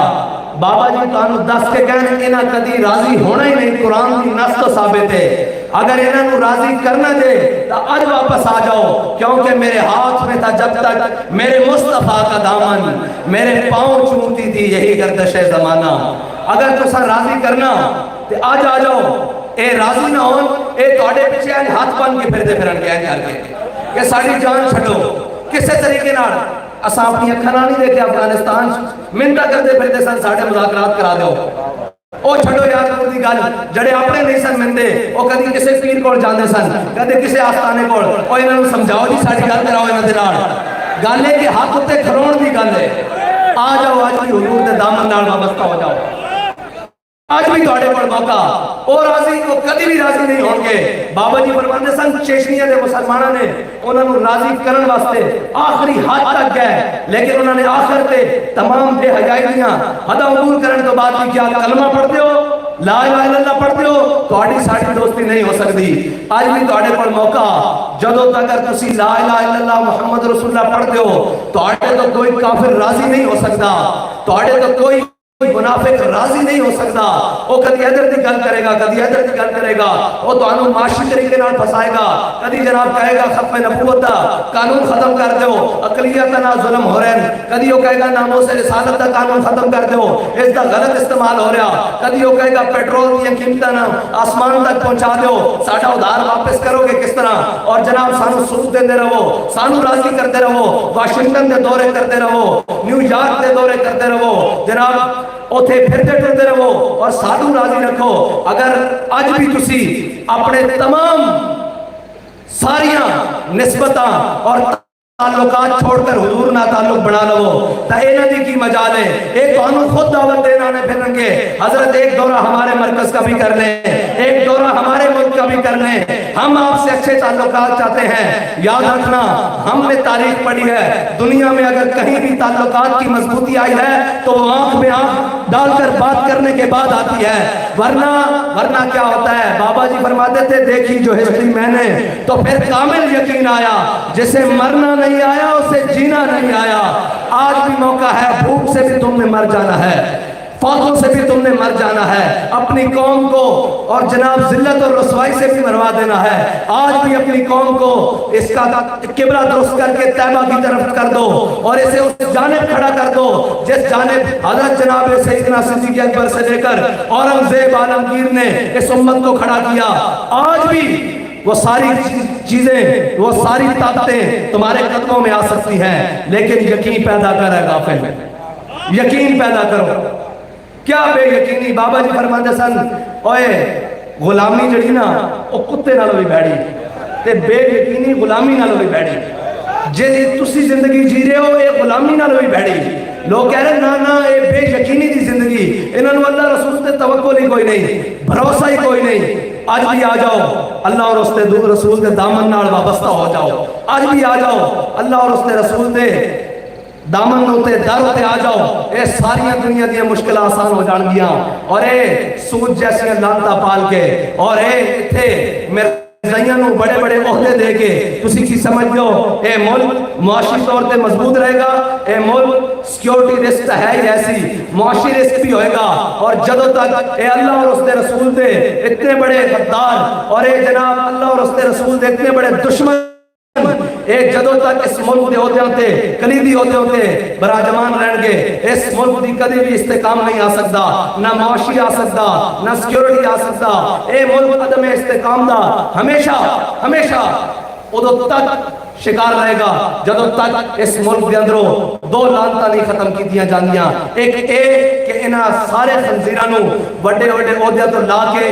بابا جی تانوں دس کے کہنے انہاں کدی راضی ہونا ہی نہیں, قرآن کی نص تو ثابت ہے. اگر انہاں نو راضی کرنا دے تو آج واپس آ جاؤ, کیونکہ میرے ہاتھ میں تھا جب تک میرے مصطفیٰ کا دامن, میرے پاؤں چومتی تھی یہی گردش زمانہ. اگر تسا راضی کرنا تو آج آ جاؤ, اے راضی نہ ہون اے تواڈے پیچھے ہاتھ بن کے پھردے پھرن کے کر کے کہ ساری جان چھڈو. کسے طریقے نال اساں اپنی اکھاں نال نہیں دیکھے افغانستان منتا کرتے پھرتے سن ساڈے مذاکرات کرا دیو. او چھڈو یار دی گل جڑے اپنے نہیں سن مندے او کدی کسے پیر کول جاندے سن, کدی کسے آستانے کول, او انہاں نوں سمجھاؤ جی ساڈی گل کراؤ انہاں دے نال. گل ہے کہ حق تے کھلون دی گل ہے. آ جاؤ آج بھی حضور دے دامن نال وابستہ ہو جاؤ. آج بھی تواڈے کول موقع اور راضی کو کدی بھی راضی نہیں ہون گے. بابا جی فرماندے سن چیچنیا دے مسلماناں نے انہاں نوں راضی کرن واسطے آخری حد تک گئے, لیکن انہاں نے آخر تے تمام بے حیائی دیاں حداں عبور کرن تو بعد بھی کیا کلمہ پڑھتے ہو, لا الہ الا اللہ پڑھتے ہو, تواڈی ساڈی دوستی نہیں ہو سکتی. آج بھی تواڈے کول موقع جدوں تک تسی لا الہ الا اللہ محمد رسول اللہ پڑھتے ہو تواڈے تو کوئی کافر راضی نہیں ہو سکتا, تواڈے تو کوئی منافق راضی نہیں ہو سکتا. وہ کدی ادھر دی گل کرے گا, کدی ادھر دی گل کرے گا, وہ تانوں معاشی طریقے نال پھسائے گا, کدی جناب کہے گا ختم نبوت دا قانون ختم کر دیو, اقلیت نال ظلم ہو رہے ہیں, کدی وہ کہے گا ناموس رسالت دا قانون ختم کر دیو, اس دا غلط استعمال ہو رہا, کدی وہ کہے گا پیٹرول دی قیمتاں آسمان تک پہنچا دیو, ساڈا ادھار واپس کرو گے کس طرح, اور جناب سانو سود دیندے رہو, سانو راضی کرتے رہو, واشنگٹن دے دورے کرتے رہو, نیو یارک دے دورے کرتے رہو, جناب اوتھے پھرتے پھرتے رہو اور سادھو راضی رکھو. اگر آج بھی تسی اپنے تمام ساریاں نسبتاں اور تعلقات چھوڑ کر حضور نہ تعلق بنا لو تا انہاں دی کی مجال ہے. ایک تانوں خود دعوت دینا نے پھرن گے حضرت ایک دورہ ہمارے مرکز کا بھی کر لیں, ایک دورہ ہمارے ملک کا بھی کر لیں. ہم آپ سے اچھے تعلقات چاہتے ہیں. یاد رکھنا ہم نے تاریخ پڑھی ہے, دنیا میں اگر کہیں بھی تعلقات کی مضبوطی آئی ہے تو وہ آنکھ میں آنکھ ڈال کر بات کرنے کے بعد آتی ہے, ورنہ کیا ہوتا ہے. بابا جی فرماتے تھے دیکھی جو ہسٹری میں نے تو پھر کامل یقین آیا, جسے مرنا نہیں آیا اسے جینا نہیں آیا. آج بھی موقع ہے, بھوک سے بھی تم نے مر جانا ہے, فوتوں سے بھی تم نے مر جانا ہے, اپنی قوم کو اور جناب ذلت اور رسوائی سے بھی مروا دینا ہے. آج بھی اپنی قوم کو اس کا قبلہ درست کر کے طیبہ کی طرف کر دو اور اسے اس جانب کھڑا کر دو جس جانب حضرت جناب سیدنا صدیق اکبر سے لے کر اورنگزیب عالمگیر نے اس امت کو کھڑا کیا. آج بھی وہ ساری چیزیں, وہ ساری طاقتیں تمہارے قدموں میں آ سکتی ہیں, لیکن یقین پیدا کر ہے غافل, یقین پیدا کرو. کیا بے یقینی. بابا جی فرماتے سن اوئے غلامی جڑی نا او کتے نالوں بھی بھڑی تے بے یقینی غلامی نالوں بھی بھڑی. جے تسی زندگی جی رہے ہو اے غلامی نالوں بھی بھڑی. لوگ کہہ رہے نا اے بے یقینی دی زندگی, انہاں نوں اللہ رسول تے توکل ہی کوئی نہیں, بھروسہ ہی کوئی نہیں. آج بھی آ جاؤ اللہ اور اس تے رسول کے دامن نال وابستہ ہو جاؤ. آج بھی آ جاؤ اللہ اور اس تے رسول تے دامن ہوتے در ہوتے آ جاؤ. اے ساری دنیا دیا مشکل آسان ہو جان گیا, اور اے سود جیسی لانتا پال کے اور اے تھے مرزائیاں نو بڑے بڑے عہدے دے کے تسی کی سمجھ لو اے ملک معاشی طور تے مضبوط رہے گا. اے ملک سیکیورٹی رسک ہے ہی ایسی, معاشی رسک بھی ہوئے گا. اور جدوں تک اے اللہ اور اس دے رسول دے اتنے بڑے غدار اور اے جناب اللہ اور اس دے رسول دے اتنے بڑے دشمن ایک جدوں تک اس ملک دے ہوتے ہوتے کلیدی ہوتے ہوتے براجمان رہن گے, اس ملک دی کدی بھی استحکام نہیں آ سکتا, نہ معاشی آ سکتا, نہ سیکیورٹی آ سکتا. اے ملک عدم استحکام دا ہمیشہ ادو تک شکار رہے گا جدوں تک اس ملک دے اندروں دو لانتاں نہیں ختم کیتیاں جاندیاں. ایک اے کہ انہاں سارے خنزیراں نوں بڑے بڑے عہدے تو لا کے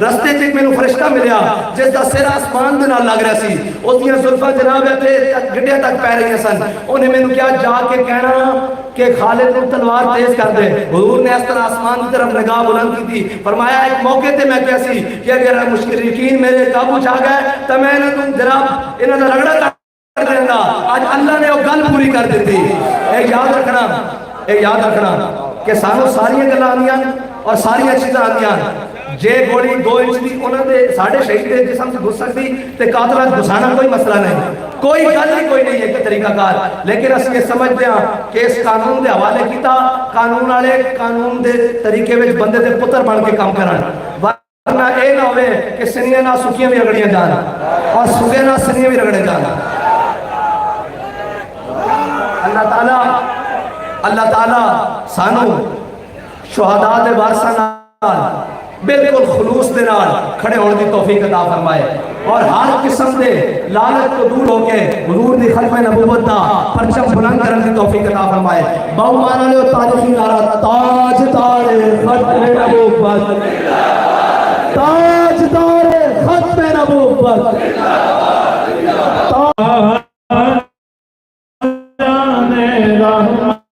رستے چ مینوں فرشتہ ملیا جس دا سر آسمان دے نال لگ رہا سی اس دیاں زلفاں جناب تے گڈیاں تک پی رہی سن انہیں مینوں کیا جا کے کہنا کہ خالد کو تلوار تیز کر دے حضور نے اس طرح آسمان کی طرف نگاہ بلند کی تھی فرمایا ایک موقع تے میں کیا سی کہ اگر مشرکین میرے قابو چ آ گئے تو میں انہاں جناب انہاں دا رگڑا کر دیندا آج اللہ نے وہ گل پوری کر دیتی یاد رکھنا کہ سانو ساری گلاں آندیاں اور ساری چیزاں آندیاں جے گولی 2 انچ دی انہاں دے ساڈے شہید دے جسم سے گھس سکتی تے قاتلاں گھسانا کوئی مسئلہ نہیں کوئی گل ہی کوئی نہیں ہے کہ طریقہ کار لیکن اس یہ سمجھتے ہیں کہ اس قانون دے حوالے کیتا قانون والے قانون دے طریقے وچ بندے دے پتر بن کے کام کرن ورنہ اے نہ ہوئے کہ سنیاں نہ سکیاں بھی رگڑیاں جان اور سکے نہ سنیاں بھی رگڑے جان اللہ تعالیٰ سانو شہداء دے وارثاں نال بالکل خلوص دے نال کھڑے ہونے کی توفیق عطا فرمائے اور ہر قسم دے لعنت تو دور ہو کے حضور دی ختم نبوت دا پرچم بلند کرنے کی توفیق عطا فرمائے بہمان والے تاریخی نعرہ تاجدار ختم نبوت تاجدار ختم نبوت